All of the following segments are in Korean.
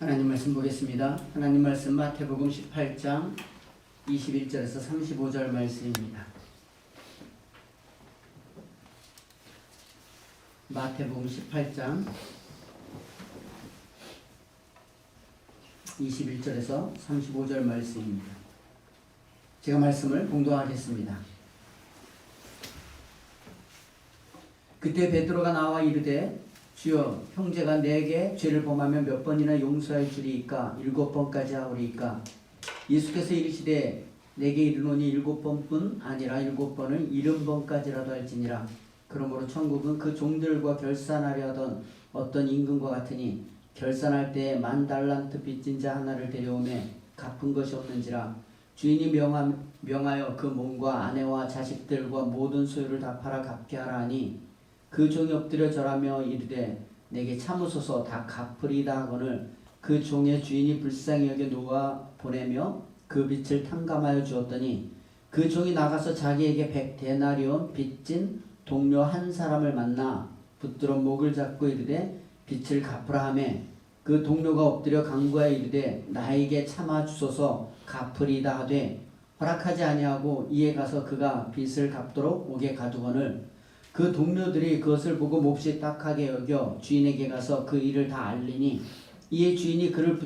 하나님 말씀 보겠습니다. 하나님 말씀 마태복음 18장 21절에서 35절 말씀입니다. 마태복음 18장 21절에서 35절 말씀입니다. 제가 말씀을 봉독하겠습니다. 그때 베드로가 나와 이르되 주여, 형제가 내게 죄를 범하면 몇 번이나 용서할 줄이이까? 7번까지 하오리이까? 예수께서 이르시되 내게 이르노니 7번뿐 아니라 7번을 70번까지라도 할지니라. 그러므로 천국은 그 종들과 결산하려 하던 어떤 임금과 같으니 결산할 때에 10,000달란트 빚진 자 하나를 데려오매 갚은 것이 없는지라. 주인이 명하여 그 몸과 아내와 자식들과 모든 소유를 다 팔아 갚게 하라 하니 그 종이 엎드려 절하며 이르되 내게 참으소서 다 갚으리다 하거늘 그 종의 주인이 불쌍히 여겨 놓아 보내며 그 빚을 탕감하여 주었더니 그 종이 나가서 자기에게 100데나리온 빚진 동료 한 사람을 만나 붙들어 목을 잡고 이르되 빚을 갚으라 하매 그 동료가 엎드려 간구하여 이르되 나에게 참아 주소서 갚으리다 하되 허락하지 아니하고 이에 가서 그가 빚을 갚도록 옥에 가두거늘 그 동료들이 그것을 보고 몹시 딱하게 여겨 주인에게 가서 그 일을 다 알리니 이에 주인이 그를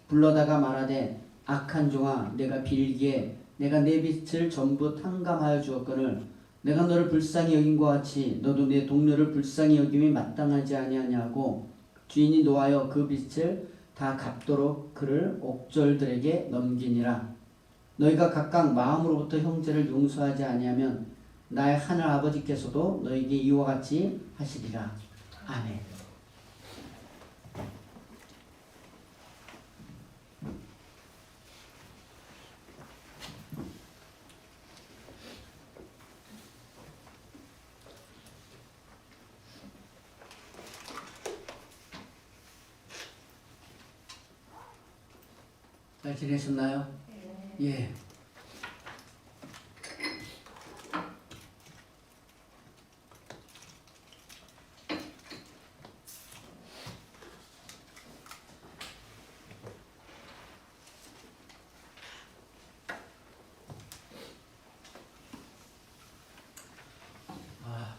불러다가 말하되 악한 종아, 내가 빌기에 내가 내 빚을 전부 탕감하여 주었거늘 내가 너를 불쌍히 여긴 것 같이 너도 내 동료를 불쌍히 여김이 마땅하지 아니하냐고 주인이 노하여 그 빚을 다 갚도록 그를 옥졸들에게 넘기니라. 너희가 각각 마음으로부터 형제를 용서하지 아니하면 나의 하늘 아버지께서도 너에게 이와 같이 하시리라. 아멘. 잘 지내셨나요? 예.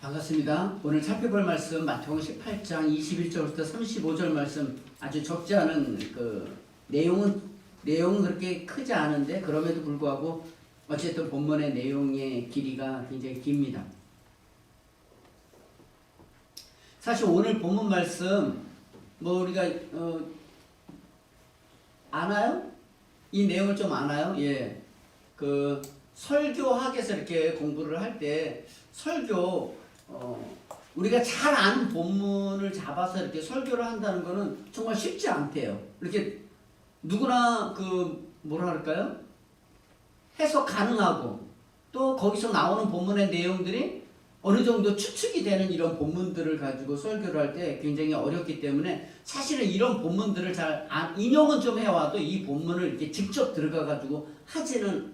반갑습니다. 오늘 살펴볼 말씀 마태복음 18장 21절부터 35절 말씀 아주 적지 않은 그 내용은 그렇게 크지 않은데 그럼에도 불구하고 어쨌든 본문의 내용의 길이가 굉장히 깁니다. 사실 오늘 본문 말씀 뭐 우리가 아나요? 이 내용을 좀 아나요? 예. 그 설교학에서 이렇게 공부를 할 때 설교 우리가 잘 아는 본문을 잡아서 이렇게 설교를 한다는 거는 정말 쉽지 않대요. 이렇게 누구나 뭐라 할까요? 해석 가능하고 또 거기서 나오는 본문의 내용들이 어느 정도 추측이 되는 이런 본문들을 가지고 설교를 할 때 굉장히 어렵기 때문에 사실은 이런 본문들을 잘 인용은 좀 해와도 이 본문을 이렇게 직접 들어가 가지고 하지는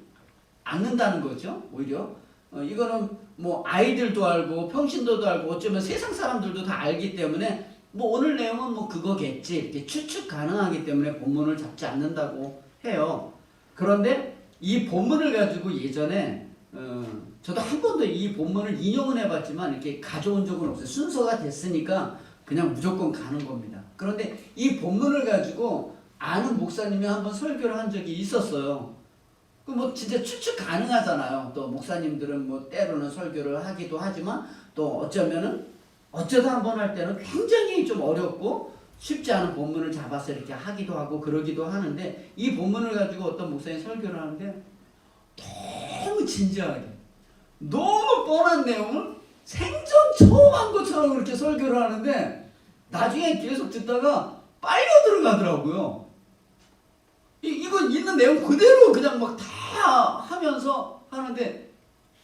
않는다는 거죠. 오히려 이거는 뭐 아이들도 알고 평신도도 알고 어쩌면 세상 사람들도 다 알기 때문에 뭐 오늘 내용은 뭐 그거겠지 이렇게 추측 가능하기 때문에 본문을 잡지 않는다고 해요. 그런데 이 본문을 가지고 예전에 저도 한 번도 이 본문을 인용은 해봤지만 이렇게 가져온 적은 없어요. 순서가 됐으니까 그냥 무조건 가는 겁니다. 그런데 이 본문을 가지고 아는 목사님이 한번 설교를 한 적이 있었어요. 그 뭐 진짜 추측 가능하잖아요. 또 목사님들은 뭐 때로는 설교를 하기도 하지만 또 어쩌다 한번 할 때는 굉장히 좀 어렵고 쉽지 않은 본문을 잡아서 이렇게 하기도 하고 그러기도 하는데 이 본문을 가지고 어떤 목사님이 설교를 하는데 너무 진지하게 너무 뻔한 내용을 생전 처음 한 것처럼 그렇게 설교를 하는데 나중에 계속 듣다가 빨려 들어가더라고요. 이건 있는 내용 그대로 그냥 막 다 하면서 하는데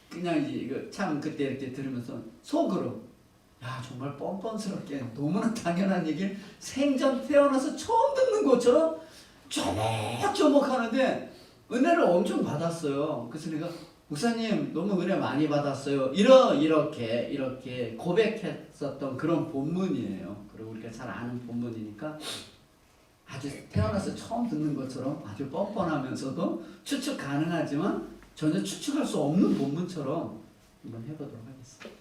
그냥 이제 이거 참 그때 이렇게 들으면서 속으로 야 정말 뻔뻔스럽게 너무나 당연한 얘기를 생전 태어나서 처음 듣는 것처럼 조목조목 하는데 은혜를 엄청 받았어요. 그래서 내가 목사님 너무 은혜 많이 받았어요. 이렇게 고백했었던 그런 본문이에요. 그리고 우리가 잘 아는 본문이니까 아주 태어나서 처음 듣는 것처럼 아주 뻔뻔하면서도 추측 가능하지만 전혀 추측할 수 없는 본문처럼 한번 해보도록 하겠습니다.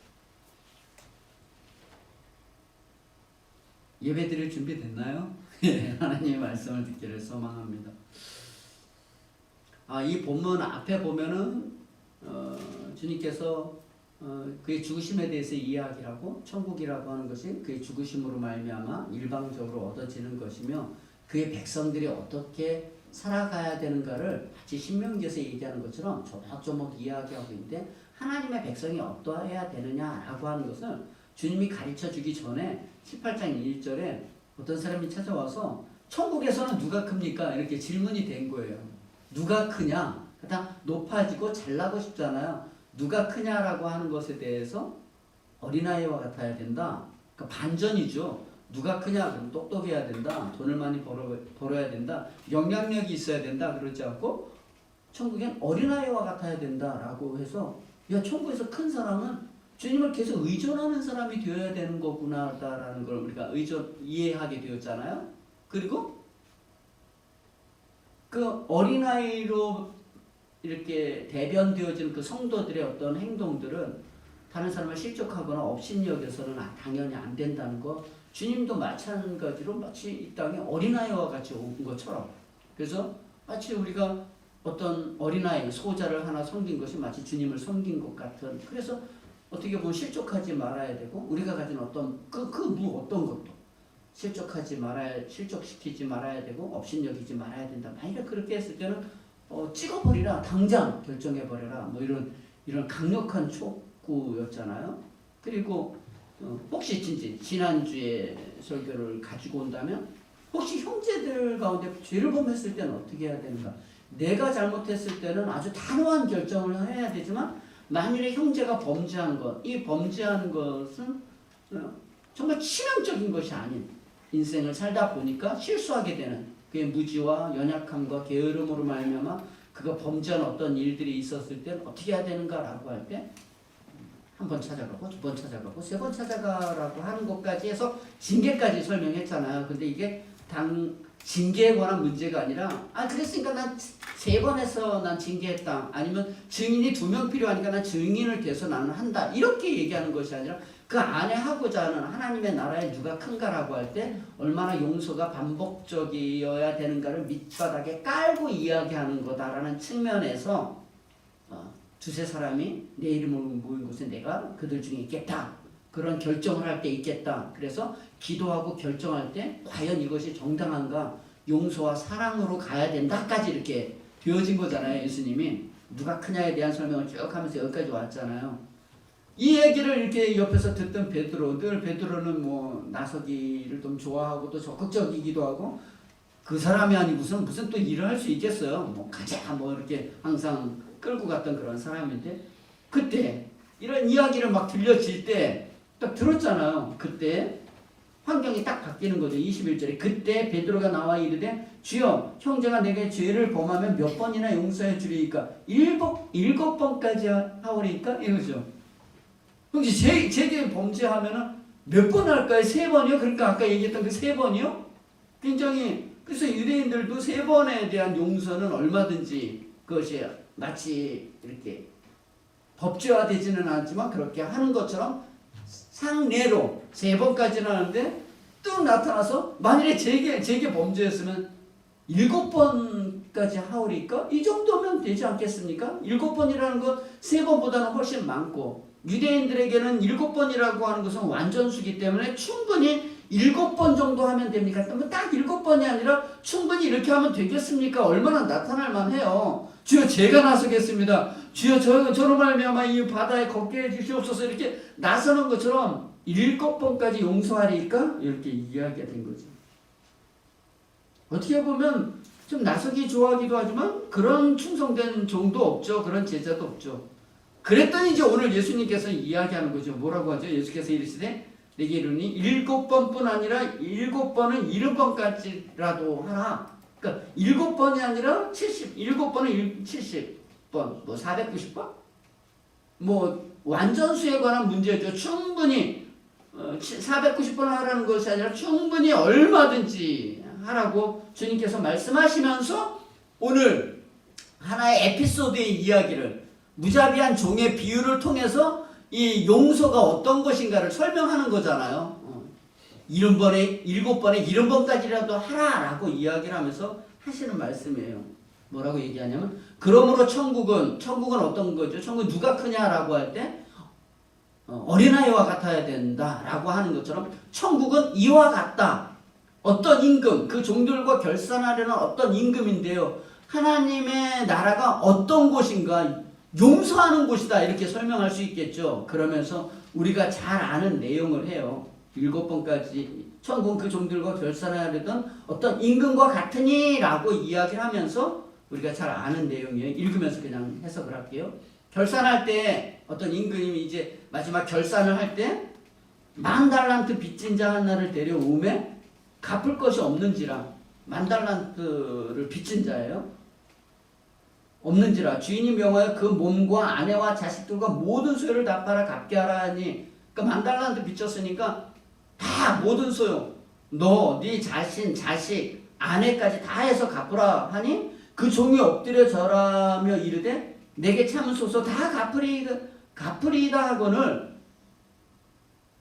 예배 드릴 준비 됐나요? 하나님의 말씀을 듣기를 소망합니다. 이 본문 앞에 보면은 주님께서 그의 죽으심에 대해서 이야기하고 천국이라고 하는 것이 그의 죽으심으로 말미암아 일방적으로 얻어지는 것이며 그의 백성들이 어떻게 살아가야 되는가를 마치 신명기에서 얘기하는 것처럼 조목조목 이야기하고 있는데 하나님의 백성이 어떠해야 되느냐라고 하는 것을 주님이 가르쳐 주기 전에 18장 1절에 어떤 사람이 찾아와서 천국에서는 누가 큽니까? 이렇게 질문이 된 거예요. 누가 크냐? 그다음 높아지고 잘나고 싶잖아요. 누가 크냐라고 하는 것에 대해서 어린아이와 같아야 된다. 그러니까 반전이죠. 누가 크냐? 그럼 똑똑해야 된다. 돈을 많이 벌어야 된다. 영향력이 있어야 된다. 그러지 않고 천국엔 어린아이와 같아야 된다라고 해서 야, 천국에서 큰 사람은 주님을 계속 의존하는 사람이 되어야 되는 거구나라는 걸 우리가 이해하게 되었잖아요. 그리고 그 어린아이로 이렇게 대변되어지는 그 성도들의 어떤 행동들은 다른 사람을 실족하거나 업신여겨서는 당연히 안 된다는 거. 주님도 마찬가지로 마치 이 땅에 어린아이와 같이 온 것처럼. 그래서 마치 우리가 어떤 어린아이, 소자를 하나 섬긴 것이 마치 주님을 섬긴 것 같은. 그래서 어떻게 보면 실족하지 말아야 되고 우리가 가진 어떤 어떤 것도 실족시키지 말아야 되고 업신여기지 말아야 된다. 만약 그렇게 했을 때는 찍어버리라, 당장 결정해버려라, 뭐 이런 강력한 촉구였잖아요. 그리고 혹시 지난주에 설교를 가지고 온다면 혹시 형제들 가운데 죄를 범했을 때는 어떻게 해야 되는가? 내가 잘못했을 때는 아주 단호한 결정을 해야 되지만 만일에 형제가 범죄한 것, 이 범죄한 것은 정말 치명적인 것이 아닌 인생을 살다 보니까 실수하게 되는 그의 무지와 연약함과 게으름으로 말미암아 그가 범죄한 어떤 일들이 있었을 때는 어떻게 해야 되는가라고 할 때 한 번 찾아가고 두 번 찾아가고 세 번 찾아가라고 하는 것까지 해서 징계까지 설명했잖아요. 근데 이게 징계에 관한 문제가 아니라 그랬으니까 난 3번 해서 난 징계했다. 아니면 증인이 2명 필요하니까 난 증인을 대서 나는 한다. 이렇게 얘기하는 것이 아니라 그 안에 하고자 하는 하나님의 나라에 누가 큰가라고 할 때 얼마나 용서가 반복적이어야 되는가를 밑바닥에 깔고 이야기하는 거다라는 측면에서 두세 사람이 내 이름으로 모인 곳에 내가 그들 중에 있겠다. 그런 결정을 할 때 있겠다. 그래서 기도하고 결정할 때 과연 이것이 정당한가? 용서와 사랑으로 가야 된다까지 이렇게 되어진 거잖아요. 예수님이 누가 크냐에 대한 설명을 쭉 하면서 여기까지 왔잖아요. 이 얘기를 이렇게 옆에서 듣던 베드로는 뭐 나서기를 좀 좋아하고 또 적극적이기도 하고 그 사람이 아니 무슨 또 일을 할 수 있겠어요. 뭐 가자 뭐 이렇게 항상 끌고 갔던 그런 사람인데 그때 이런 이야기를 막 들려질 때 딱 들었잖아요. 그때 환경이 딱 바뀌는 거죠. 21절에 그때 베드로가 나와 이르되 주여 형제가 내게 죄를 범하면 몇 번이나 용서해 주리이까? 7번까지 하오리이까? 이거죠. 혹시 제게 범죄하면은 몇 번 할까요? 3번이요? 그러니까 아까 얘기했던 그 3번이요? 굉장히 그래서 유대인들도 3번에 대한 용서는 얼마든지 그것이 마치 이렇게 법제화되지는 않지만 그렇게 하는 것처럼 상례로 3번까지는 하는데 또 나타나서 만일에 제게 범죄였으면 7번까지 하오리까? 이 정도면 되지 않겠습니까? 7번이라는 건 3번보다는 훨씬 많고 유대인들에게는 7번이라고 하는 것은 완전수기 때문에 충분히 7번 정도 하면 됩니까? 딱 7번이 아니라 충분히 이렇게 하면 되겠습니까? 얼마나 나타날 만해요. 주여 제가 나서겠습니다. 주여 저로 말미암아 이 바다에 걷게 해주시옵소서 이렇게 나서는 것처럼 7번까지 용서하리까? 이렇게 이야기가 된 거죠. 어떻게 보면 좀 나서기 좋아하기도 하지만 그런 충성된 종도 없죠. 그런 제자도 없죠. 그랬더니 이제 오늘 예수님께서 이야기하는 거죠. 뭐라고 하죠? 예수께서 이르시되 내게 이르니 7번뿐 아니라 7번은 70번까지라도 하라. 그러니까 7번이 아니라 7번은 70번, 뭐 490번? 뭐 완전수에 관한 문제죠. 충분히 490번 하라는 것이 아니라 충분히 얼마든지 하라고 주님께서 말씀하시면서 오늘 하나의 에피소드의 이야기를 무자비한 종의 비유를 통해서 이 용서가 어떤 것인가를 설명하는 거잖아요. 7번에 70번까지라도 하라라고 이야기를 하면서 하시는 말씀이에요. 뭐라고 얘기하냐면 그러므로 천국은 어떤 거죠? 천국은 누가 크냐라고 할 때 어린아이와 같아야 된다라고 하는 것처럼 천국은 이와 같다. 어떤 임금, 그 종들과 결산하려는 어떤 임금인데요. 하나님의 나라가 어떤 곳인가? 용서하는 곳이다. 이렇게 설명할 수 있겠죠. 그러면서 우리가 잘 아는 내용을 해요. 7번까지 천국은 그 종들과 결산하려던 어떤 임금과 같으니 라고 이야기를 하면서 우리가 잘 아는 내용이에요. 읽으면서 그냥 해석을 할게요. 결산할 때 어떤 임금이 이제 마지막 결산을 할 때 10,000달란트 빚진 자 하나를 데려오매 갚을 것이 없는지라 10,000달란트를 빚진 자예요. 없는지라 주인이 명하여 그 몸과 아내와 자식들과 모든 소유를 다 팔아 갚게 하라니. 그러니까 10,000달란트 빚졌으니까 다 모든 소유 너, 네 자신, 자식, 아내까지 다 해서 갚으라 하니 그 종이 엎드려 절하며 이르되 내게 참으소서 다 갚으리이다 하거늘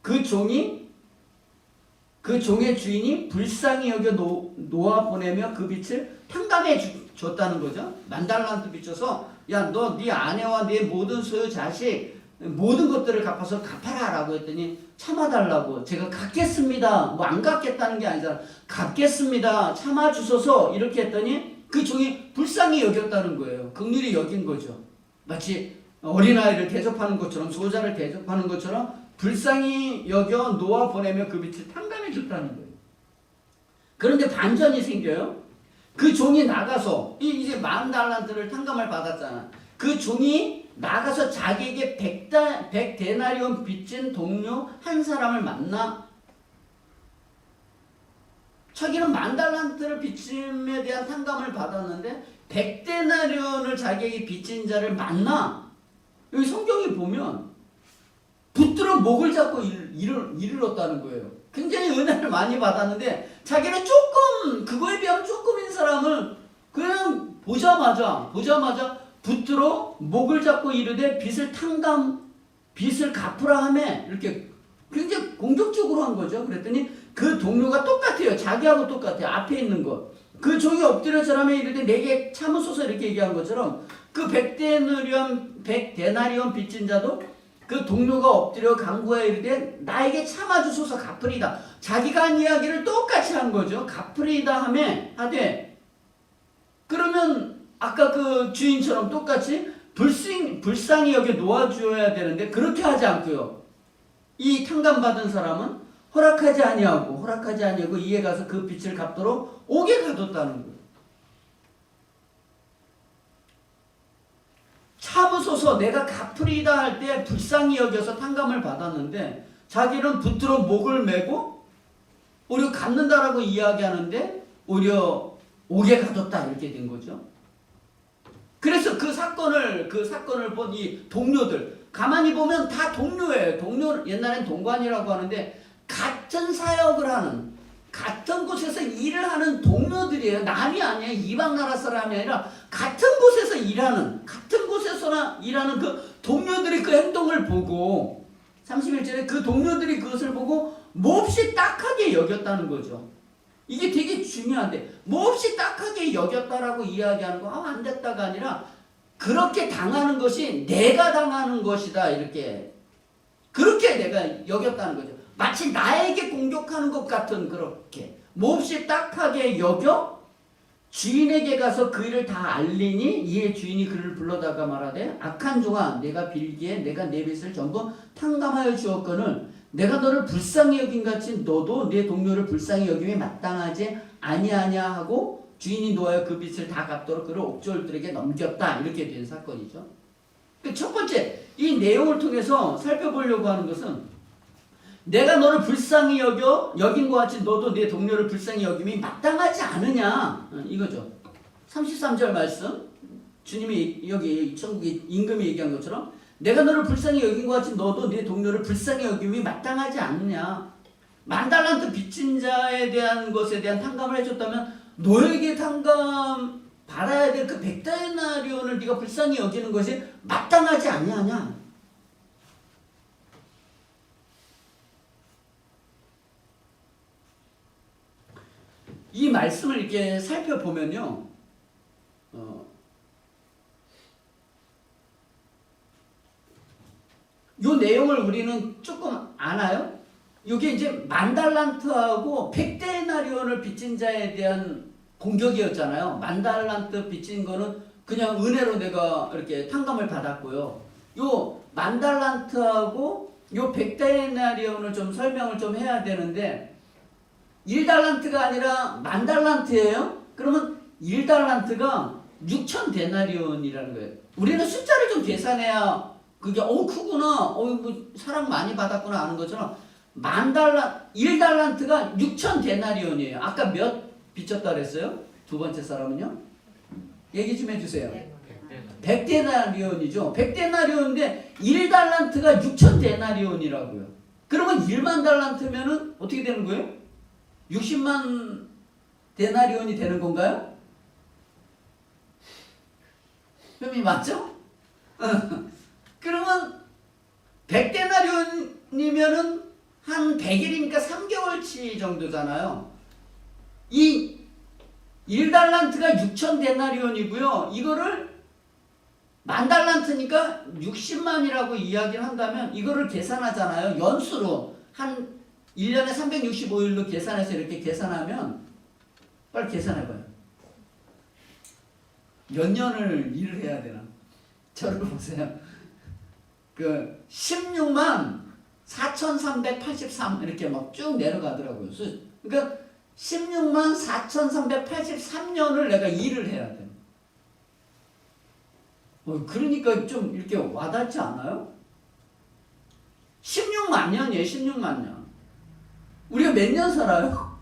그 종의 주인이 불쌍히 여겨 놓아 보내며 그 빚을 탕감해 줬다는 거죠. 10,000달란트 빚져서 야 너 네 아내와 네 모든 소유 자식 모든 것들을 갚아서 갚아라 라고 했더니 참아달라고 제가 갚겠습니다. 뭐 안 갚겠다는 게 아니잖아. 갚겠습니다. 참아주소서 이렇게 했더니 그 종이 불쌍히 여겼다는 거예요. 긍휼히 여긴 거죠. 마치 어린아이를 대접하는 것처럼 소자를 대접하는 것처럼 불쌍히 여겨 놓아 보내며 그 빚을 탕감해 줬다는 거예요. 그런데 반전이 생겨요. 그 종이 나가서 이제 10,000달란트를 탕감을 받았잖아. 그 종이 나가서 자기에게 100데나리온 빚진 동료 한 사람을 만나 자기는 10,000달란트를 빚짐에 대한 탕감을 받았는데 100데나리온을 자기에게 빚진 자를 만나. 여기 성경에 보면 붙들어 목을 잡고 이르렀다는 거예요. 굉장히 은혜를 많이 받았는데 자기는 조금 그거에 비하면 조금인 사람을 그냥 보자마자 붙들어 목을 잡고 이르되 빚을 갚으라 하매 이렇게 굉장히 공격적으로 한 거죠. 그랬더니 그 동료가 똑같아요. 자기하고 똑같아요. 앞에 있는 것. 그 종이 엎드려 절하며 이르되 내게 참으소서 이렇게 얘기한 것처럼 그 100데나리온 빚진 자도 그 동료가 엎드려 간구하여 이르되 나에게 참아주소서 갚으리다. 자기가 한 이야기를 똑같이 한 거죠. 갚으리다 하되 그러면 아까 그 주인처럼 똑같이 불쌍히 여겨 놓아줘야 되는데 그렇게 하지 않고요. 이 탕감받은 사람은 허락하지 아니하고 이에 가서 그 빚을 갚도록 옥에 가뒀다는 거예요. 참으소서 내가 갚으리다 할 때 불쌍히 여겨서 탕감을 받았는데 자기는 붙들어 목을 메고 오히려 갚는다라고 이야기하는데 오히려 옥에 가뒀다 이렇게 된 거죠. 그래서 그 사건을 본 이 동료들 가만히 보면 다 동료예요. 옛날엔 동관이라고 하는데 같은 사역을 하는 같은 곳에서 일을 하는 동료들이에요. 남이 아니에요. 이방 나라 사람이 아니라 같은 곳에서 일하는 그 동료들이 그 행동을 보고 31절에 그 동료들이 그것을 보고 몹시 딱하게 여겼다는 거죠. 이게 되게 중요한데 몹시 딱하게 여겼다라고 이야기하는 거 안 됐다가 아니라 그렇게 당하는 것이 내가 당하는 것이다 이렇게 그렇게 내가 여겼다는 거죠. 마치 나에게 공격하는 것 같은 그렇게 몹시 딱하게 여겨 주인에게 가서 그 일을 다 알리니 이에 주인이 그를 불러다가 말하되 악한 종아 내가 빌기에 내가 내 빚을 전부 탕감하여 주었거늘 내가 너를 불쌍히 여긴 같이 너도 내 동료를 불쌍히 여김에 마땅하지 아니하냐 하고 주인이 놓아야 그 빚을 다 갚도록 그를 옥졸들에게 넘겼다 이렇게 된 사건이죠. 첫 번째 이 내용을 통해서 살펴보려고 하는 것은 내가 너를 불쌍히 여긴 것 같이 너도 내 동료를 불쌍히 여김이 마땅하지 않으냐 이거죠. 33절 말씀 주님이 여기 천국의 임금이 얘기한 것처럼 내가 너를 불쌍히 여긴 것 같이 너도 내 동료를 불쌍히 여김이 마땅하지 않느냐. 만 달란트 빚진 자에 대한 것에 대한 탕감을 해줬다면 너에게 탕감 받아야 될 그 100데나리온을 네가 불쌍히 여기는 것이 마땅하지 아니하냐? 이 말씀을 이렇게 살펴보면요, 요 내용을 우리는 조금 아나요? 이게 이제 만 달란트하고 100데나리온을 빚진 자에 대한 공격이었잖아요. 만 달란트 빚진 거는 그냥 은혜로 내가 이렇게 탕감을 받았고요. 요 만 달란트하고 요 100데나리온을 좀 설명을 좀 해야 되는데 1달란트가 아니라 만 달란트예요? 그러면 1달란트가 6천 데나리온이라는 거예요. 우리는 숫자를 좀 계산해야 그게 크구나, 뭐 사랑 많이 받았구나 아는 것처럼 1달란트가 6천 데나리온이에요. 아까 몇 빚졌다 그랬어요? 두 번째 사람은요? 얘기 좀 해주세요. 100데나리온이죠. 100데나리온인데 1달란트가 6천 데나리온이라고요. 그러면 1만 달란트면은 어떻게 되는 거예요? 60만 데나리온이 되는 건가요? 그럼 맞죠? 그러면 100데나리온이면은 한 100일이니까 3개월치 정도잖아요. 이 1달란트가 6천 데나리온이고요. 이거를 만 달란트니까 60만이라고 이야기를 한다면 이거를 계산하잖아요. 연수로 한 1년에 365일로 계산해서 이렇게 계산하면 빨리 계산해봐요. 몇 년을 일을 해야 되나? 저를 보세요. 그 16만 4,383 이렇게 막 쭉 내려가더라고요. 그러니까 16만 4,383년을 내가 일을 해야 돼. 그러니까 좀 이렇게 와닿지 않아요? 16만 년이에요. 16만 년. 우리가 몇 년 살아요?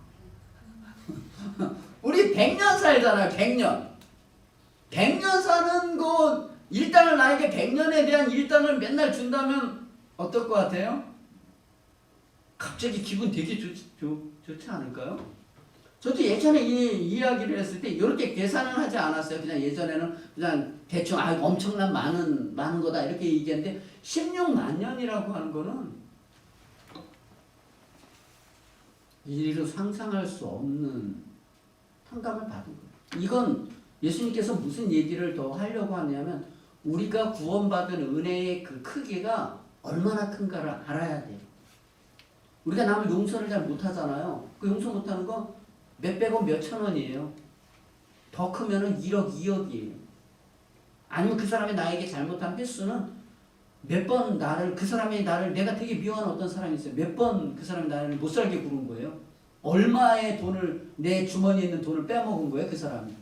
우리 100년 살잖아요. 100년. 100년 사는 거 일당을 나에게 100년에 대한 일당을 맨날 준다면 어떨 것 같아요? 갑자기 기분 되게 좋지 않을까요? 저도 예전에 이 이야기를 했을 때 이렇게 계산은 하지 않았어요. 그냥 예전에는 그냥 대충 엄청난 많은 거다 이렇게 얘기했는데 16만 년이라고 하는 거는 이로 상상할 수 없는 탕감을 받은 거예요. 이건 예수님께서 무슨 얘기를 더 하려고 하냐면 우리가 구원받은 은혜의 그 크기가 얼마나 큰가를 알아야 돼요. 우리가 남을 용서를 잘 못하잖아요. 그 용서 못하는 거 몇백원 몇천원이에요. 더 크면은 1억 2억이에요. 아니면 그 사람이 나에게 잘못한 횟수는 몇 번 그 사람이 나를 내가 되게 미워하는 어떤 사람이 있어요. 몇 번 그 사람이 나를 못 살게 구른 거예요. 얼마의 돈을 내 주머니에 있는 돈을 빼먹은 거예요. 그 사람이.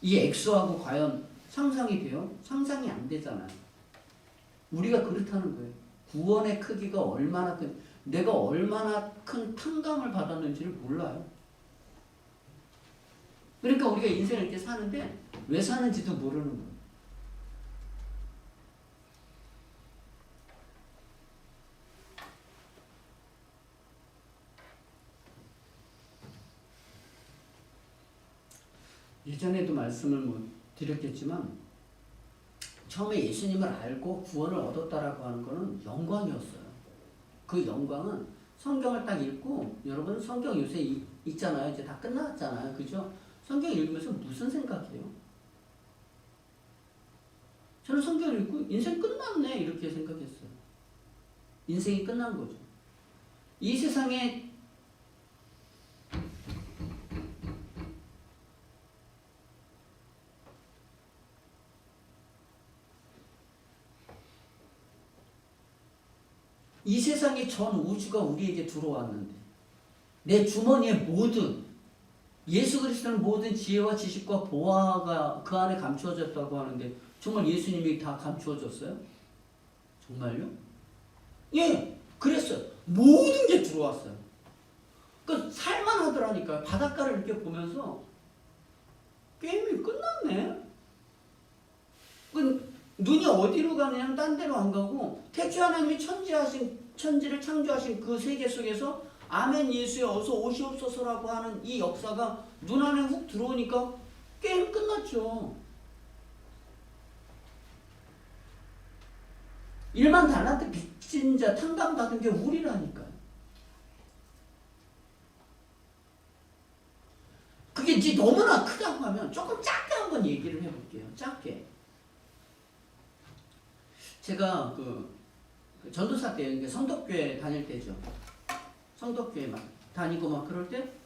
이 액수하고 과연 상상이 돼요? 상상이 안 되잖아요. 우리가 그렇다는 거예요. 구원의 크기가 얼마나 내가 얼마나 큰 탕감을 받았는지를 몰라요. 그러니까 우리가 인생을 이렇게 사는데 왜 사는지도 모르는 거예요. 예전에도 말씀을 드렸겠지만 처음에 예수님을 알고 구원을 얻었다라고 하는 것은 영광이었어요. 그 영광은 성경을 딱 읽고 여러분 성경 요새 있잖아요. 이제 다 끝났잖아요. 그죠? 성경 읽으면서 무슨 생각해요? 저는 성경을 읽고 인생 끝났네 이렇게 생각했어요. 인생이 끝난 거죠. 이 세상에 전 우주가 우리에게 들어왔는데 내 주머니에 모든 예수 그리스도는 모든 지혜와 지식과 보화가 그 안에 감추어졌다고 하는데 정말 예수님이 다 감추어졌어요? 정말요? 예, 그랬어요. 모든 게 들어왔어요. 그 살만하더라니까요. 바닷가를 이렇게 보면서 게임이 끝났네. 눈이 어디로 가냐면 딴 데로 안 가고 태초 하나님이 천지를 창조하신 그 세계 속에서 아멘 예수에 어서 오시옵소서라고 하는 이 역사가 눈 안에 훅 들어오니까 게임 끝났죠. 1만 달란트 빚진 자 탕감받은 게 우리라니까. 그게 이제 너무나 크다고 하면 조금 작게 한번 얘기를 해볼게요. 작게. 제가 그 전도사 때 성덕교회 다닐 때죠. 성덕교회 막 다니고 막 그럴 때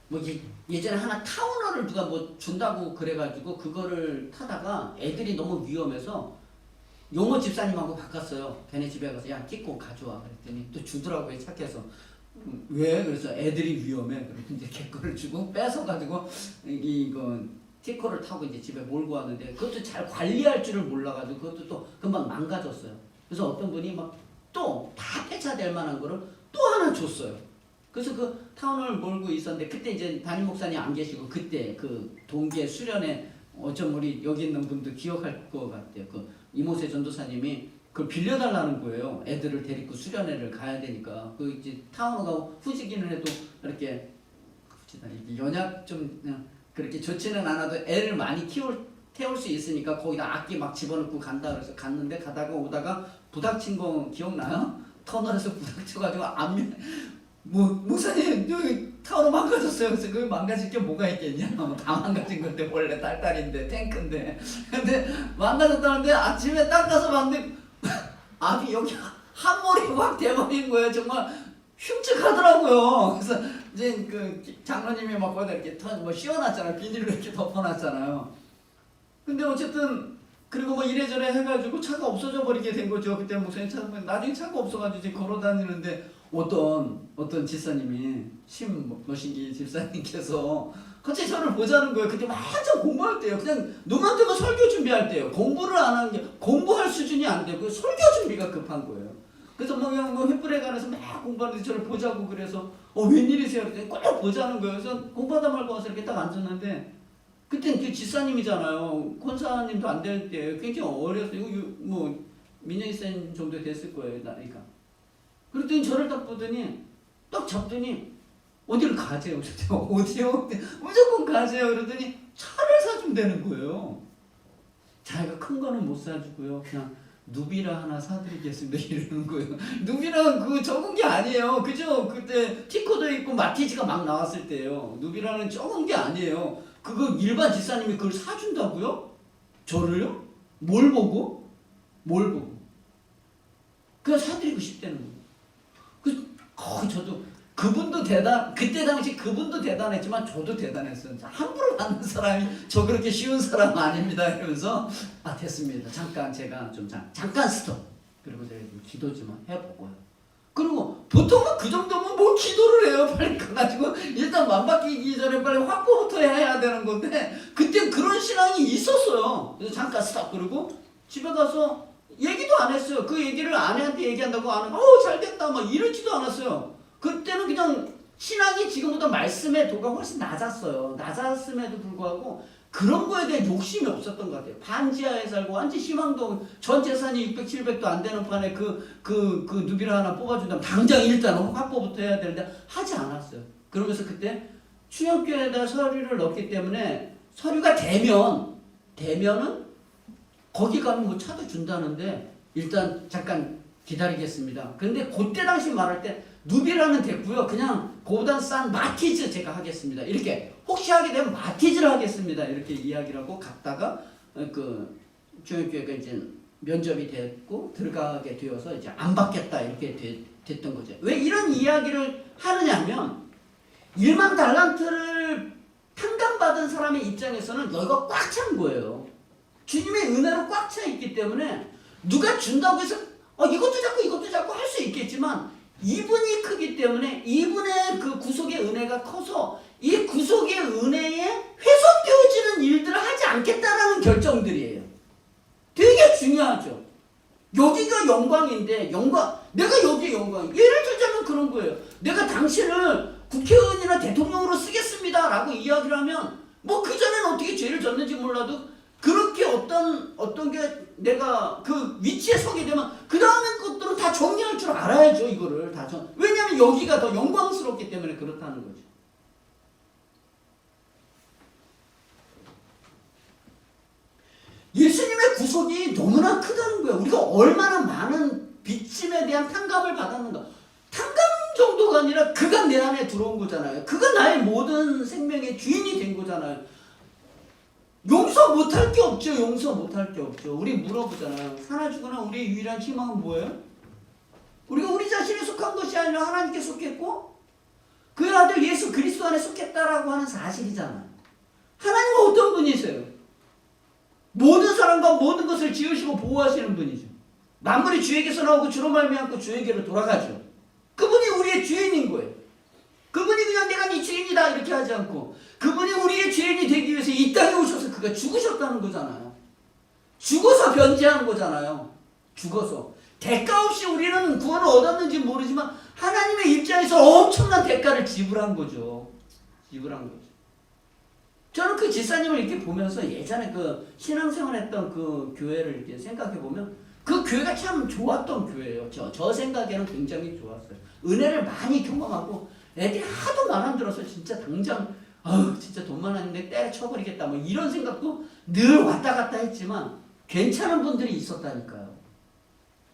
뭐 예전에 하나 타운어를 누가 뭐 준다고 그래가지고 그거를 타다가 애들이 너무 위험해서 용호 집사님하고 바꿨어요. 걔네 집에 가서 야 찍고 가져와 그랬더니 또 주더라고요. 착해서. 왜? 그래서 애들이 위험해. 그래서 이제 걔 거를 주고 뺏어가지고 이거 티코를 타고 이제 집에 몰고 왔는데 그것도 잘 관리할 줄을 몰라가지고 그것도 또 금방 망가졌어요. 그래서 어떤 분이 막 또 다 폐차될 만한 거를 또 하나 줬어요. 그래서 그 타운을 몰고 있었는데 그때 이제 담임 목사님 안 계시고 그때 그 동계 수련회 어쩜 우리 여기 있는 분도 기억할 것 같아요. 그 이모세 전도사님이 그걸 빌려달라는 거예요. 애들을 데리고 수련회를 가야 되니까. 그 이제 타운호가 후지기는 해도 이렇게 연약 좀 그렇게 좋지는 않아도 애를 많이 태울 수 있으니까 거기다 악기 막 집어넣고 간다 그래서 갔는데 가다가 오다가 부닥친 거 기억나요? 터널에서 부닥쳐가지고 앞면 목사님 여기 타워로 망가졌어요. 그래서 그 망가질 게 뭐가 있겠냐? 다 망가진 건데 원래 딸딸인데 탱크인데 근데 망가졌다는데 아침에 딱 가서 봤는데 앞이 여기 한 몰이 확 돼버린 거예요. 정말 흉측하더라고요. 그래서 이제 그 장로님이 막 거기다 이렇게 뭐 씌워놨잖아요. 비닐로 이렇게 덮어놨잖아요. 근데 어쨌든 그리고 뭐 이래저래 해가지고 차가 없어져 버리게 된 거죠. 그때 목사님 찾으면 나중에 차가 없어가지고 이제 걸어 다니는데 어떤 집사님이 신머신기 집사님께서 같이 저를 보자는 거예요. 그때 완전 공부할 때요. 그냥 눈만 뜨면 설교 준비할 때요. 공부를 안 하는 게 공부할 수준이 안 되고 설교 준비가 급한 거예요. 그래서 뭐 그냥 뭐 횃불에 막 공부하는데 저를 보자고 그래서 웬일이세요? 그랬더니 꼭 보자는 거예요. 그래서 공부하다 말고 와서 이렇게 딱 앉았는데 그땐 그 집사님이잖아요. 권사님도 안 될 때 굉장히 어려서 뭐 민영이 쌤 정도 됐을 거예요. 나이가. 그랬더니 저를 딱 보더니 딱 잡더니 어디를 가세요? 어디요? 무조건 가세요. 그러더니 차를 사준다는 거예요. 자기가 큰 거는 못 사주고요. 그냥 누비라 하나 사드리겠습니다. 이러는 거예요. 누비라는 그거 적은 게 아니에요. 그죠? 그때 티코도 있고 마티즈가 막 나왔을 때예요. 누비라는 적은 게 아니에요. 그거 일반 집사님이 그걸 사준다고요? 저를요? 뭘 보고? 그냥 사드리고 싶다는 거예요. 저도 그분도 그때 당시 그분도 대단했지만 저도 대단했어요. 함부로 받는 사람이 저 그렇게 쉬운 사람 아닙니다. 이러면서 됐습니다. 잠깐 제가 좀 잠깐 스톱. 그리고 제가 기도 좀 해보고요. 그리고 보통은 그 정도면 뭐 기도를 해요. 빨리 가가지고 일단 만바뀌기 전에 빨리 확보부터 해야 되는 건데 그때 그런 신앙이 있었어요. 그래서 잠깐 스톱. 그리고 집에 가서 얘기도 안 했어요. 그 얘기를 아내한테 얘기한다고 아내가 잘됐다 막 이러지도 않았어요. 그때는 그냥 신앙이 지금보다 말씀의 도가 훨씬 낮았어요. 낮았음에도 불구하고 그런 거에 대한 욕심이 없었던 것 같아요. 반지하에 살고 완전 희망도 전 재산이 600, 700도 안 되는 판에 그 누비를 하나 뽑아준다면 당장 일단 확보부터 해야 되는데 하지 않았어요. 그러면서 그때 충역교회에다 서류를 넣기 때문에 서류가 되면은 거기 가면 뭐 차도 준다는데 일단 잠깐 기다리겠습니다. 근데 그때 당시 말할 때 누비라는 됐고요. 그냥 그보다 싼 마티즈 제가 하겠습니다. 이렇게 혹시 하게 되면 마티즈를 하겠습니다. 이렇게 이야기를 하고 갔다가 그 중역교회가 이제 면접이 됐고 들어가게 되어서 이제 안 받겠다 이렇게 됐던 거죠. 왜 이런 이야기를 하느냐면 1만 달란트를 탕감받은 사람의 입장에서는 여기가 꽉 찬 거예요. 주님의 은혜로 꽉 차 있기 때문에 누가 준다고 해서 이것도 잡고 할 수 있겠지만 이분이 크기 때문에 이분의 그 구속의 은혜가 커서 이 구속의 은혜에 훼손되어지는 일들을 하지 않겠다라는 결정들이에요. 되게 중요하죠. 여기가 영광인데 내가 여기에 영광이에요. 예를 들자면 그런 거예요. 내가 당신을 국회의원이나 대통령으로 쓰겠습니다 라고 이야기를 하면 뭐 그전에는 어떻게 죄를 졌는지 몰라도 그렇게 어떤 게 내가 그 위치에 서게 되면 그 다음에 것들은 다 정리할 줄 알아야죠. 이거를 다 왜냐하면 여기가 더 영광스럽기 때문에 그렇다는 거죠. 예수님의 구속이 너무나 크다는 거예요. 우리가 얼마나 많은 빚짐에 대한 탕감을 받았는가. 탕감 정도가 아니라 그가 내 안에 들어온 거잖아요. 그가 나의 모든 생명의 주인이 된 거잖아요. 용서 못할 게 없죠. 용서 못할 게 없죠. 우리 물어보잖아요. 사나 죽으나 우리의 유일한 희망은 뭐예요? 우리가 우리 자신에 속한 것이 아니라 하나님께 속했고 그의 아들 예수 그리스도 안에 속했다라고 하는 사실이잖아요. 하나님은 어떤 분이세요? 모든 사람과 모든 것을 지으시고 보호하시는 분이죠. 만물이 주에게서 나오고 주로 말미암고 주에게로 돌아가죠. 그분이 우리의 주인인 거예요. 그분이 그냥 내가 네 주인이다 이렇게 하지 않고 그분이 우리의 주인이 되기 위해서 이 땅에 오셔서 그가 죽으셨다는 거잖아요. 죽어서 변제한 거잖아요. 죽어서. 대가 없이 우리는 구원을 얻었는지 모르지만 하나님의 입장에서 엄청난 대가를 지불한 거죠. 지불한 거죠. 저는 그 지사님을 이렇게 보면서 예전에 그 신앙생활 했던 그 교회를 이렇게 생각해 보면 그 교회가 참 좋았던 교회예요. 저 생각에는 굉장히 좋았어요. 은혜를 많이 경험하고 애들이 하도 말 안 들어서 진짜 당장 진짜 돈 많았는데 때려쳐버리겠다 뭐 이런 생각도 늘 왔다 갔다 했지만 괜찮은 분들이 있었다니까요.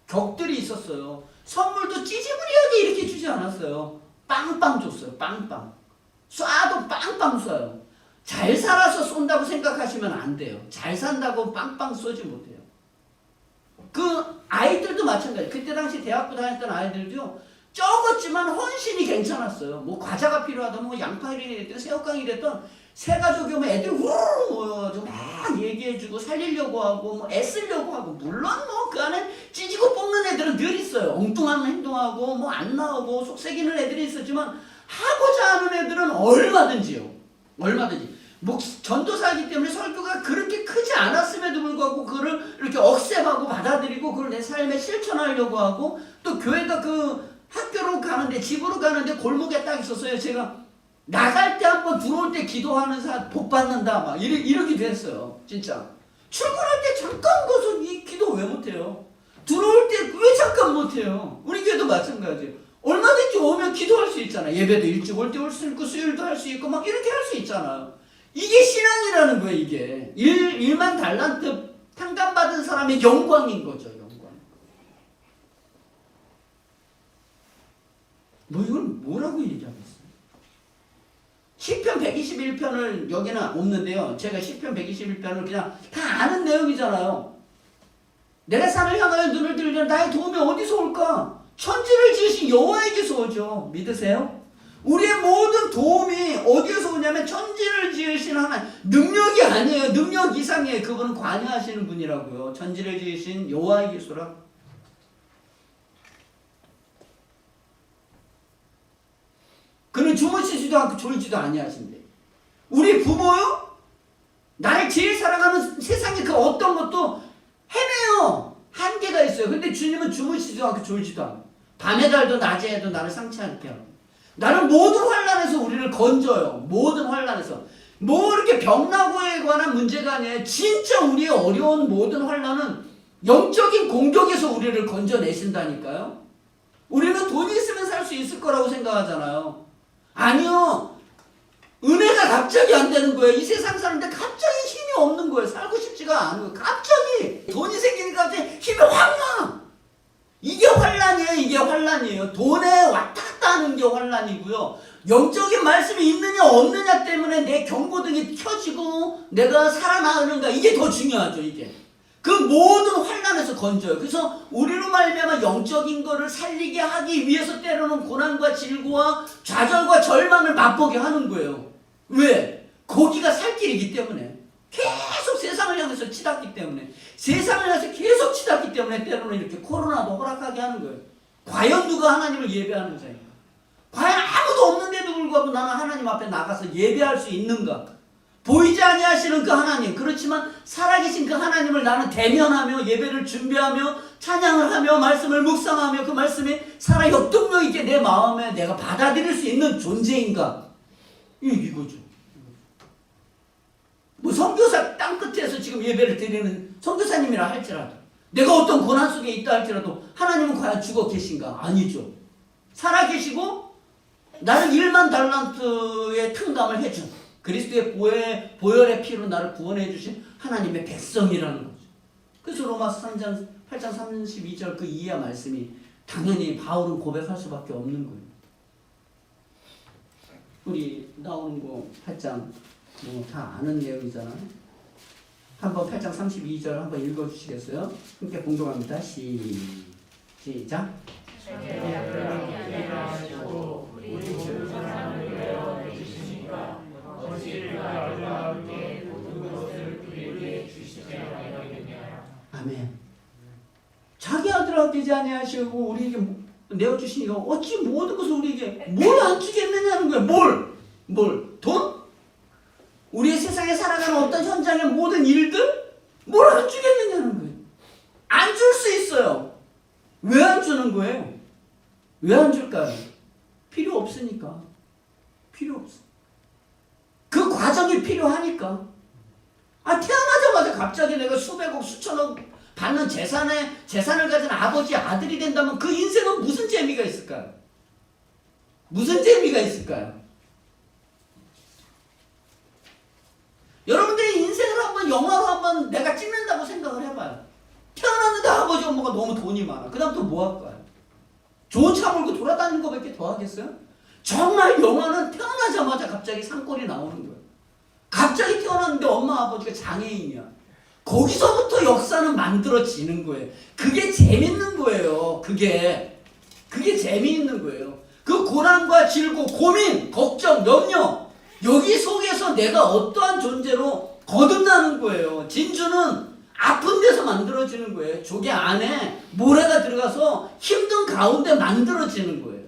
격들이 있었어요. 선물도 찌지부리하게 이렇게 주지 않았어요. 빵빵 줬어요. 빵빵. 쏴도 빵빵 쏴요. 잘 살아서 쏜다고 생각하시면 안 돼요. 잘 산다고 빵빵 쏘지 못해요. 그 아이들도 마찬가지. 그때 당시 대학교 다녔던 아이들도요. 적었지만 헌신이 괜찮았어요. 뭐 과자가 필요하던 뭐 양파일이 됐든 새우깡이 됐든 새 가족이 오면 애들 우르르 모여가지고 막 얘기해주고 살리려고 하고 뭐 애쓰려고 하고 물론 뭐 그 안에 찌지고 뽑는 애들은 늘 있어요. 엉뚱한 행동하고 뭐 안 나오고 속색이는 애들이 있었지만 하고자 하는 애들은 얼마든지요. 얼마든지. 뭐 전도사이기 때문에 설교가 그렇게 크지 않았음에도 불구하고 그를 이렇게 억셉하고 받아들이고 그걸 내 삶에 실천하려고 하고 또 교회가 그 학교로 가는데 집으로 가는데 골목에 딱 있었어요. 제가 나갈 때 한번 들어올 때 기도하는 사람 복 받는다 막 이러기도 했어요. 진짜 출근할 때 잠깐 가서 이 기도 왜 못해요? 들어올 때 왜 잠깐 못해요? 우리 교회도 마찬가지예요. 얼마든지 오면 기도할 수 있잖아요. 예배도 일찍 올 때 올 수 있고 수요일도 할 수 있고 막 이렇게 할 수 있잖아요. 이게 신앙이라는 거예요. 이게 일만 달란트 탕감받은 사람의 영광인 거죠. 영광. 뭐 이걸 뭐라고 얘기하겠어요? 시편 121편을 여기는 없는데요. 제가 시편 121편을 그냥 다 아는 내용이잖아요. 내가 산을 향하여 눈을 들면 나의 도움이 어디서 올까? 천지를 지으신 여호와에게서 오죠. 믿으세요? 우리의 모든 도움이 어디에서 오냐면 천지를 지으신 하나님. 능력이 아니에요. 능력 이상이에요. 그분은 관여하시는 분이라고요. 천지를 지으신 여호와에게서라. 그는 주무시지도 않고 졸지도 아니하신대. 우리 부모요? 나를 제일 사랑하는 세상의 그 어떤 것도 헤매요. 한계가 있어요. 근데 주님은 주무시지도 않고 졸지도 않고 밤에 달도 낮에 해도 나를 상치 않게 하고 나는 모든 환난에서 우리를 건져요. 모든 환난에서. 뭐 이렇게 병나고에 관한 문제가 아니에요. 진짜 우리의 어려운 모든 환난은 영적인 공격에서 우리를 건져내신다니까요. 우리는 돈이 있으면 살 수 있을 거라고 생각하잖아요. 아니요. 은혜가 갑자기 안 되는 거예요. 이 세상 사는데 갑자기 힘이 없는 거예요. 살고 싶지가 않아요. 갑자기 돈이 생기니까 갑자기 힘이 확 나. 이게 환난이에요. 이게 환난이에요. 돈에 왔다 갔다 하는 게 환난이고요. 영적인 말씀이 있느냐 없느냐 때문에 내 경고등이 켜지고 내가 살아나가는가 이게 더 중요하죠. 이게. 그 모든 환난에서 건져요. 그래서 우리로 말미암아 영적인 거를 살리게 하기 위해서 때로는 고난과 질고와 좌절과 절망을 맛보게 하는 거예요. 왜? 거기가 살 길이기 때문에. 계속 세상을 향해서 치닫기 때문에. 세상을 향해서 계속 치닫기 때문에 때로는 이렇게 코로나도 허락하게 하는 거예요. 과연 누가 하나님을 예배하는 자인가? 과연 아무도 없는데도 불구하고 나는 하나님 앞에 나가서 예배할 수 있는가? 보이지 아니하시는 그 하나님, 그렇지만 살아계신 그 하나님을 나는 대면하며 예배를 준비하며 찬양을 하며 말씀을 묵상하며 그 말씀이 살아 역동력 있게 내 마음에 내가 받아들일 수 있는 존재인가? 이거죠. 뭐 선교사 땅끝에서 지금 지금 예배를 드리는 선교사님이라 할지라도, 내가 어떤 고난 속에 있다 할지라도 하나님은 과연 죽어 계신가? 아니죠. 살아 계시고 나를 1만 달란트의 탕감을 해준 그리스도의 보혈의 피로 나를 구원해 주신 하나님의 백성이라는 거죠. 그래서 로마서 3장 8장 32절 그 이하 말씀이 당연히 바울은 고백할 수밖에 없는 거예요. 우리 나오는 거 8장 뭐 다 아는 내용이잖아요. 한번 8장 32절 한번 읽어주시겠어요? 함께 공동합니다. 시작. 아멘. 자기 아들한테 되지 아니하시고 우리에게 내어주시니까 어찌 모든 것을 우리에게 뭘 안 주겠느냐는 거야. 뭘? 돈? 우리의 세상에 살아가는 어떤 현장의 모든 일들? 뭘 안 주겠느냐는 거예요. 안 줄 수 있어요. 왜 안 주는 거예요? 왜 안 줄까요? 필요 없으니까. 필요 없어. 그 과정이 필요하니까. 태어나자마자 갑자기 내가 수백억, 수천억 받는 재산을 가진 아버지 아들이 된다면 그 인생은 무슨 재미가 있을까요? 무슨 재미가 있을까요? 여러분들이 인생을 한번 영화로 한번 내가 찍는다고 생각을 해봐요. 태어났는데 아버지 엄마가 너무 돈이 많아. 그 다음 또 뭐 할까요? 좋은 차 몰고 돌아다니는 거밖에 더 하겠어요? 정말 영화는 태어나자마자 갑자기 산골이 나오는 거예요. 갑자기 태어났는데 엄마 아버지가 장애인이야. 거기서부터 역사는 만들어지는 거예요. 그게 재밌는 거예요. 그게 재미있는 거예요. 그 고난과 질고 고민, 걱정, 염려 여기 속에서 내가 어떠한 존재로 거듭나는 거예요. 진주는 아픈 데서 만들어지는 거예요. 조개 안에 모래가 들어가서 힘든 가운데 만들어지는 거예요.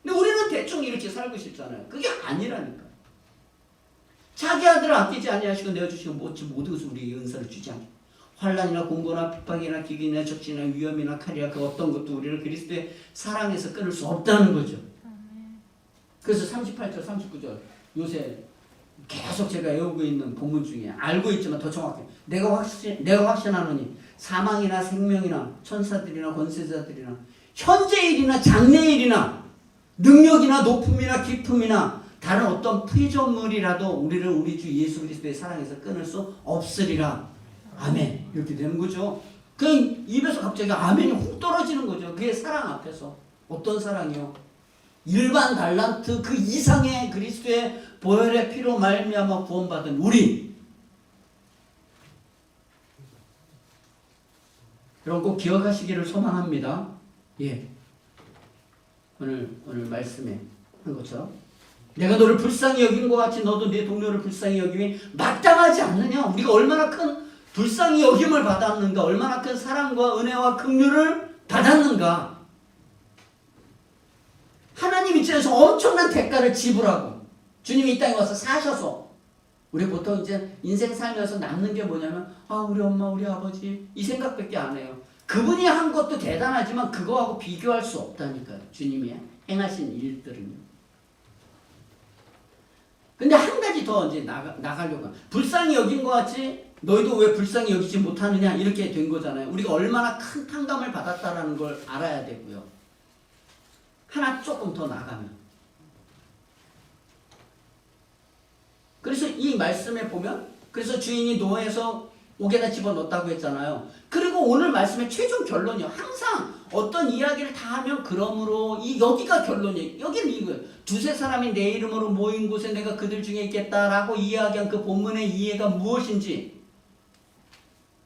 근데 우리는 대충 이렇게 살고 싶잖아요. 그게 아니라니까. 자기 아들을 아끼지 아니하시고 내어주시고 모든 것을 우리에게 은사를 주지 않게 환난이나 공고나 핍박이나 기근이나 적신이나 위험이나 칼이나 그 어떤 것도 우리를 그리스도의 사랑에서 끊을 수 없다는 거죠. 그래서 38절 39절 요새 계속 제가 외우고 있는 본문 중에 알고 있지만 더 정확해. 내가 확신하노니 사망이나 생명이나 천사들이나 권세자들이나 현재일이나 장래일이나 능력이나 높음이나 깊음이나 다른 어떤 피조물이라도 우리를 우리 주 예수 그리스도의 사랑에서 끊을 수 없으리라. 아멘. 이렇게 되는 거죠. 그냥 입에서 갑자기 아멘이 훅 떨어지는 거죠. 그게 사랑 앞에서. 어떤 사랑이요? 1만 달란트 그 이상의 그리스도의 보혈의 피로 말미암아 구원받은 우리. 여러분 꼭 기억하시기를 소망합니다. 예. 오늘 말씀에 한 것처럼 내가 너를 불쌍히 여긴 것 같이 너도 내 동료를 불쌍히 여김이 마땅하지 않느냐? 우리가 얼마나 큰 불쌍히 여김을 받았는가? 얼마나 큰 사랑과 은혜와 긍휼을 받았는가? 하나님 입장에서 엄청난 대가를 지불하고 주님이 이 땅에 와서 사셔서 우리 보통 이제 인생 살면서 남는 게 뭐냐면 우리 엄마 우리 아버지 이 생각밖에 안 해요. 그분이 한 것도 대단하지만 그거하고 비교할 수 없다니까요. 주님이 행하신 일들은요. 근데 한 가지 더 이제 나가려고. 불쌍히 여긴 것 같이 너희도 왜 불쌍히 여기지 못하느냐 이렇게 된 거잖아요. 우리가 얼마나 큰 탕감을 받았다라는 걸 알아야 되고요. 하나 조금 더 나가면. 그래서 이 말씀에 보면 그래서 주인이 노에서 옥에다 집어넣었다고 했잖아요. 그리고 오늘 말씀의 최종 결론이요. 항상 어떤 이야기를 다 하면 그러므로 여기가 결론이에요. 여기는 이거예요. 두세 사람이 내 이름으로 모인 곳에 내가 그들 중에 있겠다라고 이야기한 그 본문의 이해가 무엇인지.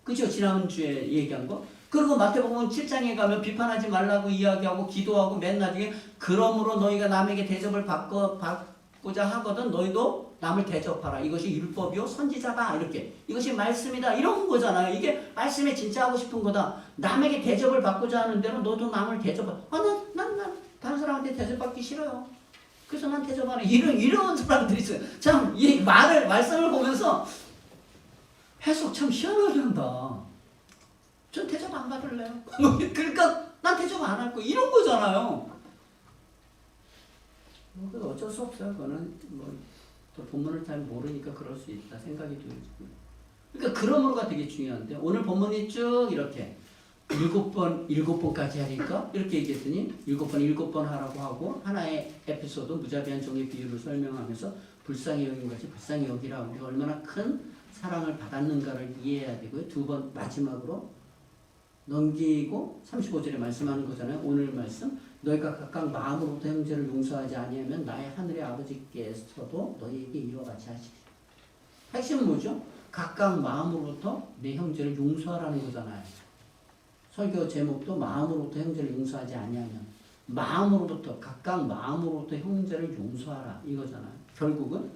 그죠? 지난주에 얘기한 거. 그리고 마태복음 7장에 가면 비판하지 말라고 이야기하고 기도하고 맨 나중에 그러므로 너희가 남에게 대접을 받고자 하거든 너희도 남을 대접하라. 이것이 율법이요 선지자다. 이렇게. 이것이 말씀이다. 이런 거잖아요. 이게 말씀에 진짜 하고 싶은 거다. 남에게 대접을 받고자 하는 대로 너도 남을 대접하라. 난 다른 사람한테 대접받기 싫어요. 그래서 난 대접하라. 이런 사람들이 있어요. 참 이 말씀을 보면서 해석 참 희한하게 한다. 전 대접 안 받을래요. 그러니까 난 대접 안 할 거예요. 이런 거잖아요. 그래서 어쩔 수 없어요. 그거는 또 본문을 잘 모르니까 그럴 수 있다 생각이 들고. 그러니까 그러므로가 되게 중요한데 오늘 본문이 쭉 이렇게 7번까지 하니까 이렇게 얘기했더니 7번 하라고 하고 하나의 에피소드 무자비한 종의 비유를 설명하면서 불쌍히 여긴 것이 불쌍히 여기라 우리가 얼마나 큰 사랑을 받았는가를 이해해야 되고요. 2번 마지막으로 넘기고 35절에 말씀하는 거잖아요. 오늘 말씀 너희가 각각 마음으로부터 형제를 용서하지 아니하면 나의 하늘의 아버지께서도 너희에게 이와 같이 하시리라. 핵심은 뭐죠? 각각 마음으로부터 내 형제를 용서하라는 거잖아요. 설교 제목도 마음으로부터 형제를 용서하지 아니하면 마음으로부터 각각 마음으로부터 형제를 용서하라 이거잖아요. 결국은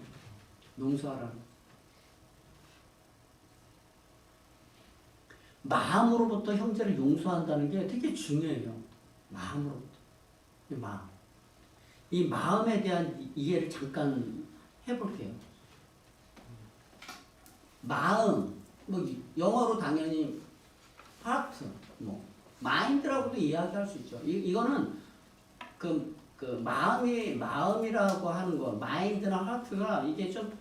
용서하라. 마음으로부터 형제를 용서한다는 게 되게 중요해요. 마음으로부터. 이 마음에 대한 이해를 잠깐 해볼게요. 마음, 뭐 영어로 당연히 heart, 뭐 mind라고도 이야기할 수 있죠. 이거는 그 마음이라고 하는 거, mind나 heart가 이게 좀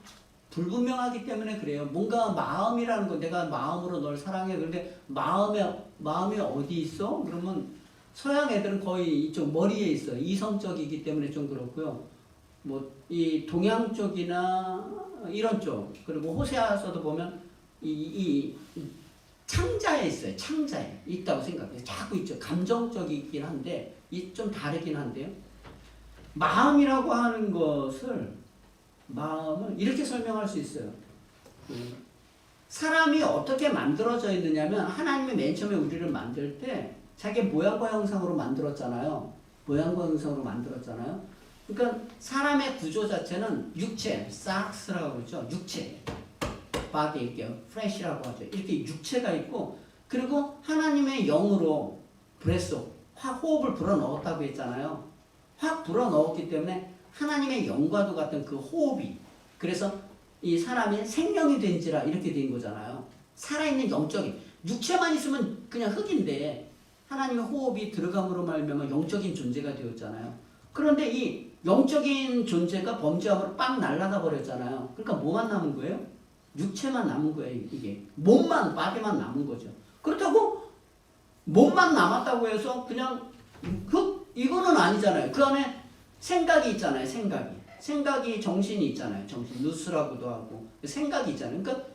불분명하기 때문에 그래요. 뭔가 마음이라는 거, 내가 마음으로 널 사랑해. 그런데 마음이 어디 있어? 그러면 서양 애들은 거의 이쪽 머리에 있어요. 이성적이기 때문에 좀 그렇고요. 뭐 이 동양 쪽이나 이런 쪽, 그리고 호세아서도 보면 이 창자에 있어요. 창자에 있다고 생각해요. 자꾸 있죠. 감정적이긴 한데 좀 다르긴 한데요. 마음이라고 하는 것을 마음을 이렇게 설명할 수 있어요. 사람이 어떻게 만들어져 있느냐면 하나님이 맨 처음에 우리를 만들 때 자기 모양과 형상으로 만들었잖아요. 모양과 형상으로 만들었잖아요. 그러니까 사람의 구조 자체는 육체, 사크스라고 그러죠. 육체, 바디, 이렇게 프레시라고 하죠. 이렇게 육체가 있고 그리고 하나님의 영으로 브레스, 호흡을 불어넣었다고 했잖아요. 확 불어넣었기 때문에 하나님의 영과도 같은 그 호흡이 그래서 이 사람이 생명이 된지라 이렇게 된 거잖아요. 살아있는 영적인 육체만 있으면 그냥 흙인데 하나님의 호흡이 들어감으로 말미암아 영적인 존재가 되었잖아요. 그런데 이 영적인 존재가 범죄함으로 빵 날아가 버렸잖아요. 그러니까 뭐만 남은 거예요? 육체만 남은 거예요. 이게 몸만 바디만 남은 거죠. 그렇다고 몸만 남았다고 해서 그냥 흙 이거는 아니잖아요. 그 안에 생각이 있잖아요. 생각이 정신이 있잖아요. 정신 누스라고도 하고 생각이 있잖아요. 그러니까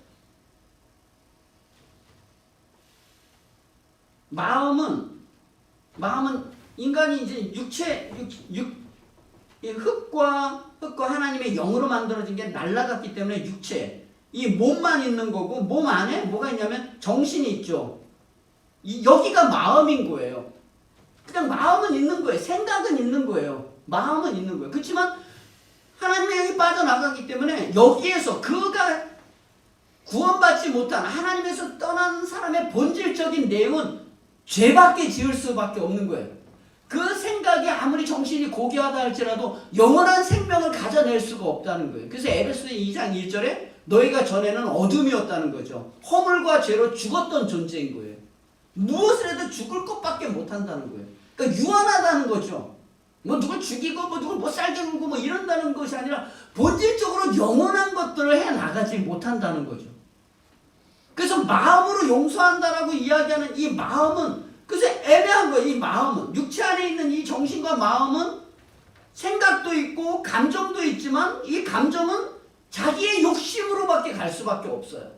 마음은 인간이 이제 흙과 하나님의 영으로 만들어진 게 날라갔기 때문에 육체 이 몸만 있는 거고 몸 안에 뭐가 있냐면 정신이 있죠. 여기가 마음인 거예요. 그냥 마음은 있는 거예요. 생각은 있는 거예요. 마음은 있는 거예요. 그렇지만 하나님의 영이 빠져나가기 때문에 여기에서 그가 구원받지 못한 하나님에서 떠난 사람의 본질적인 내용은 죄밖에 지을 수밖에 없는 거예요. 그 생각이 아무리 정신이 고귀하다 할지라도 영원한 생명을 가져낼 수가 없다는 거예요. 그래서 에베소 2장 1절에 너희가 전에는 어둠이었다는 거죠. 허물과 죄로 죽었던 존재인 거예요. 무엇을 해도 죽을 것밖에 못한다는 거예요. 그러니까 유한하다는 거죠. 뭐 누굴 죽이고 뭐 누굴 못 살게 굴고 뭐 이런다는 것이 아니라 본질적으로 영원한 것들을 해나가지 못한다는 거죠. 그래서 마음으로 용서한다라고 이야기하는 이 마음은 그래서 애매한 거예요. 이 마음은 육체 안에 있는 이 정신과 마음은 생각도 있고 감정도 있지만 이 감정은 자기의 욕심으로밖에 갈 수밖에 없어요.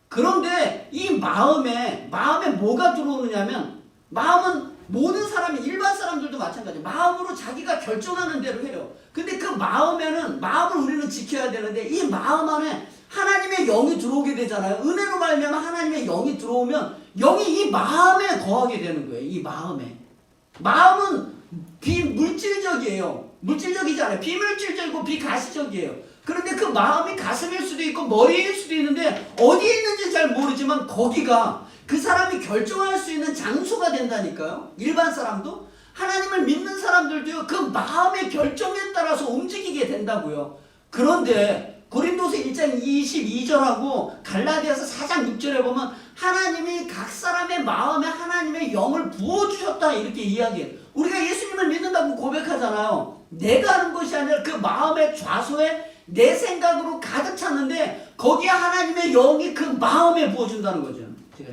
그런데 이 마음에 뭐가 들어오느냐면 마음은 모든 사람이 일반 사람들도 마찬가지예요. 마음으로 자기가 결정하는 대로 해요. 근데 그 마음에는 마음을 우리는 지켜야 되는데 이 마음 안에 하나님의 영이 들어오게 되잖아요. 은혜로 말미암아 하나님의 영이 들어오면 영이 이 마음에 거하게 되는 거예요. 이 마음은 비물질적이에요. 물질적이지 않아요. 비물질적이고 비가시적이에요. 그런데 그 마음이 가슴일 수도 있고 머리일 수도 있는데 어디에 있는지 잘 모르지만 거기가 그 사람이 결정할 수 있는 장소가 된다니까요. 일반 사람도 하나님을 믿는 사람들도요. 그 마음의 결정에 따라서 움직이게 된다고요. 그런데 고린도서 1장 22절하고 갈라디아서 4장 6절에 보면 하나님이 각 사람의 마음에 하나님의 영을 부어주셨다 이렇게 이야기해요. 우리가 예수님을 믿는다고 고백하잖아요. 내가 하는 것이 아니라 그 마음의 좌소에 내 생각으로 가득 찼는데 거기에 하나님의 영이 그 마음에 부어준다는 거죠. 제가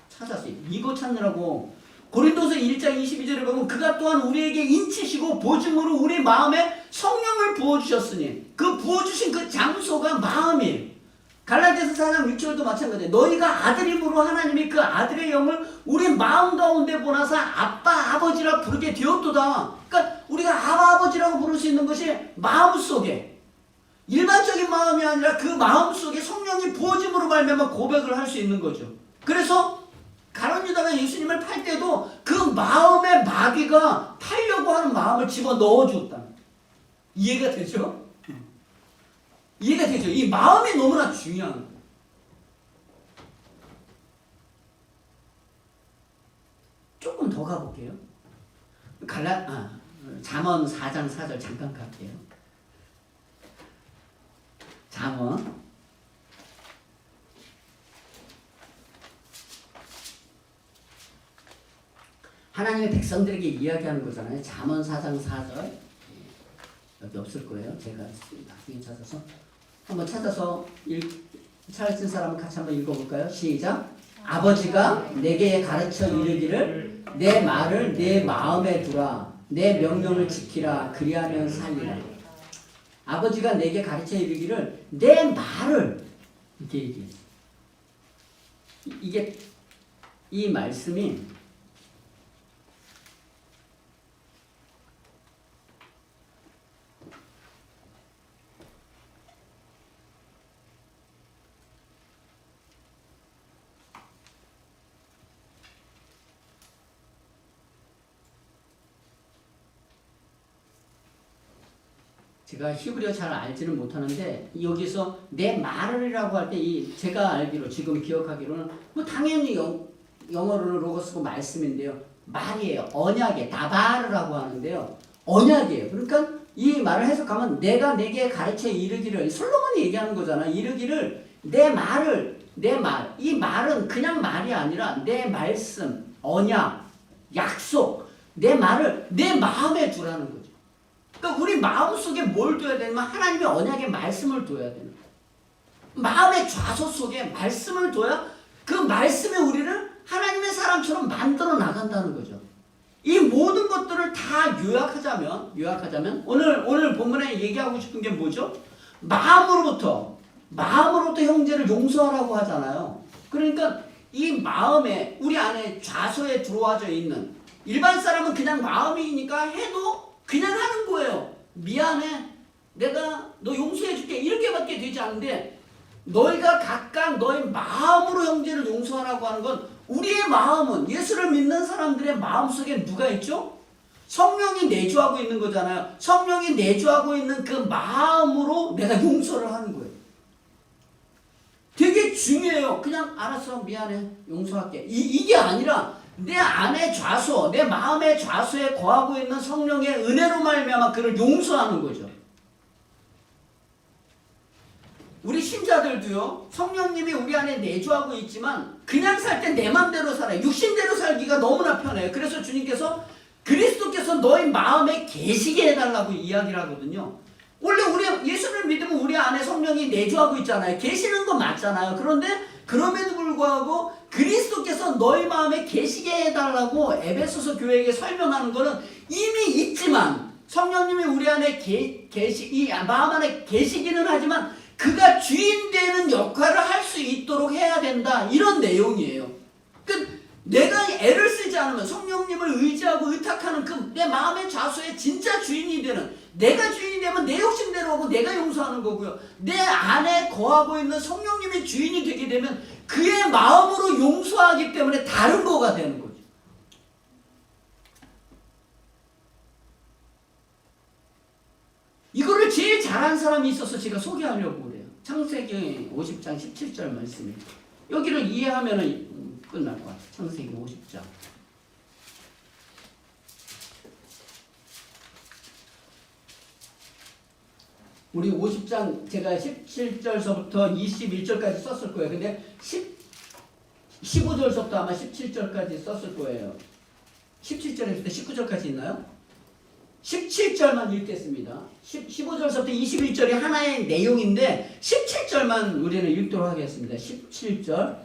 찾았어요. 이거 찾느라고 고린도서 1장 22절에 보면 그가 또한 우리에게 인치시고 보증으로 우리 마음에 성령을 부어주셨으니 그 부어주신 그 장소가 마음이에요. 갈라디아서 4장 6절도 마찬가지예요. 너희가 아들임으로 하나님이 그 아들의 영을 우리 마음 가운데 보내사 아빠 아버지라 부르게 되었도다. 그러니까 우리가 아빠 아버지라고 부를 수 있는 것이 마음속에 일반적인 마음이 아니라 그 마음속에 성령이 부어짐으로 말미암아 고백을 할 수 있는 거죠. 그래서 가룟 유다가 예수님을 팔 때도 그 마음의 마귀가 팔려고 하는 마음을 집어넣어 줬다. 이해가 되죠? 이해가 되죠? 이 마음이 너무나 중요한 거예요. 조금 더 가볼게요. 잠언 4장 4절 잠깐 갈게요. 잠언 하나님의 백성들에게 이야기하는 거잖아요. 잠언 4장 4절 여기 없을 거예요. 제가 나중에 찾아서 한번 찾아서 찾으신 사람은 같이 한번 읽어볼까요? 시작. 아버지가 내게 가르쳐 이르기를 내 말을 내 마음에 두라 내 명령을 지키라 그리하면 살리라. 아버지가 내게 가르쳐 이르기를 내 말을 이렇게 얘기했어요. 이게 이 말씀이 제가 히브리어 잘 알지는 못하는데 여기서 내 말을이라고 할 때 제가 알기로 지금 기억하기로는 뭐 당연히 영어로는 로고스고 말씀인데요. 말이에요. 언약이에요. 다바르라고 하는데요. 언약이에요. 그러니까 이 말을 해석하면 내가 내게 가르쳐 이르기를 솔로몬이 얘기하는 거잖아. 이르기를 내 말. 이 말은 그냥 말이 아니라 내 말씀, 언약, 약속, 내 말을 내 마음에 두라는 거죠. 그러니까 우리 마음속에 뭘 둬야 되냐면 하나님의 언약의 말씀을 둬야 되는 거예요. 마음의 좌소 속에 말씀을 둬야 그 말씀에 우리를 하나님의 사람처럼 만들어 나간다는 거죠. 이 모든 것들을 다 요약하자면 오늘 본문에 얘기하고 싶은 게 뭐죠? 마음으로부터 형제를 용서하라고 하잖아요. 그러니까 이 마음에 우리 안에 좌소에 들어와져 있는 일반 사람은 그냥 마음이니까 해도 그냥 하는 거예요. 미안해. 내가 너 용서해줄게. 이렇게밖에 되지 않는데 너희가 각각 너희 마음으로 형제를 용서하라고 하는 건 우리의 마음은 예수를 믿는 사람들의 마음속에 누가 있죠? 성령이 내주하고 있는 거잖아요. 성령이 내주하고 있는 그 마음으로 내가 용서를 하는 거예요. 되게 중요해요. 그냥 알았어. 미안해. 용서할게. 이게 아니라 내 안의 좌소, 내 마음의 좌소에 거하고 있는 성령의 은혜로 말미암아 그를 용서하는 거죠. 우리 신자들도요. 성령님이 우리 안에 내주하고 있지만 그냥 살 때 내 맘대로 살아요. 육신대로 살기가 너무나 편해요. 그래서 주님께서 그리스도께서 너희 마음에 계시게 해달라고 이야기를 하거든요. 원래 우리 예수를 믿으면 우리 안에 성령이 내주하고 있잖아요. 계시는 건 맞잖아요. 그런데 그럼에도 불구하고 그리스도께서 너희 마음에 계시게 해달라고 에베소서 교회에게 설명하는 것은 이미 있지만 성령님이 우리 안에 이 마음 안에 계시기는 하지만 그가 주인 되는 역할을 할 수 있도록 해야 된다. 이런 내용이에요. 내가 애를 쓰지 않으면 성령님을 의지하고 의탁하는 그 내 마음의 좌소의 진짜 주인이 되는 내가 주인이 되면 내 욕심대로 하고 내가 용서하는 거고요. 내 안에 거하고 있는 성령님이 주인이 되게 되면 그의 마음으로 용서하기 때문에 다른 거가 되는 거죠. 이거를 제일 잘한 사람이 있어서 제가 소개하려고 그래요. 창세기 50장 17절 말씀입니다. 여기를 이해하면 끝날 것 같아요. 창세기 50장. 우리 50장 제가 17절서부터 21절까지 썼을 거예요. 근데 15절서부터 아마 17절까지 썼을 거예요. 17절에서 19절까지 있나요? 17절만 읽겠습니다. 15절부터 21절이 하나의 내용인데 17절만 우리는 읽도록 하겠습니다. 17절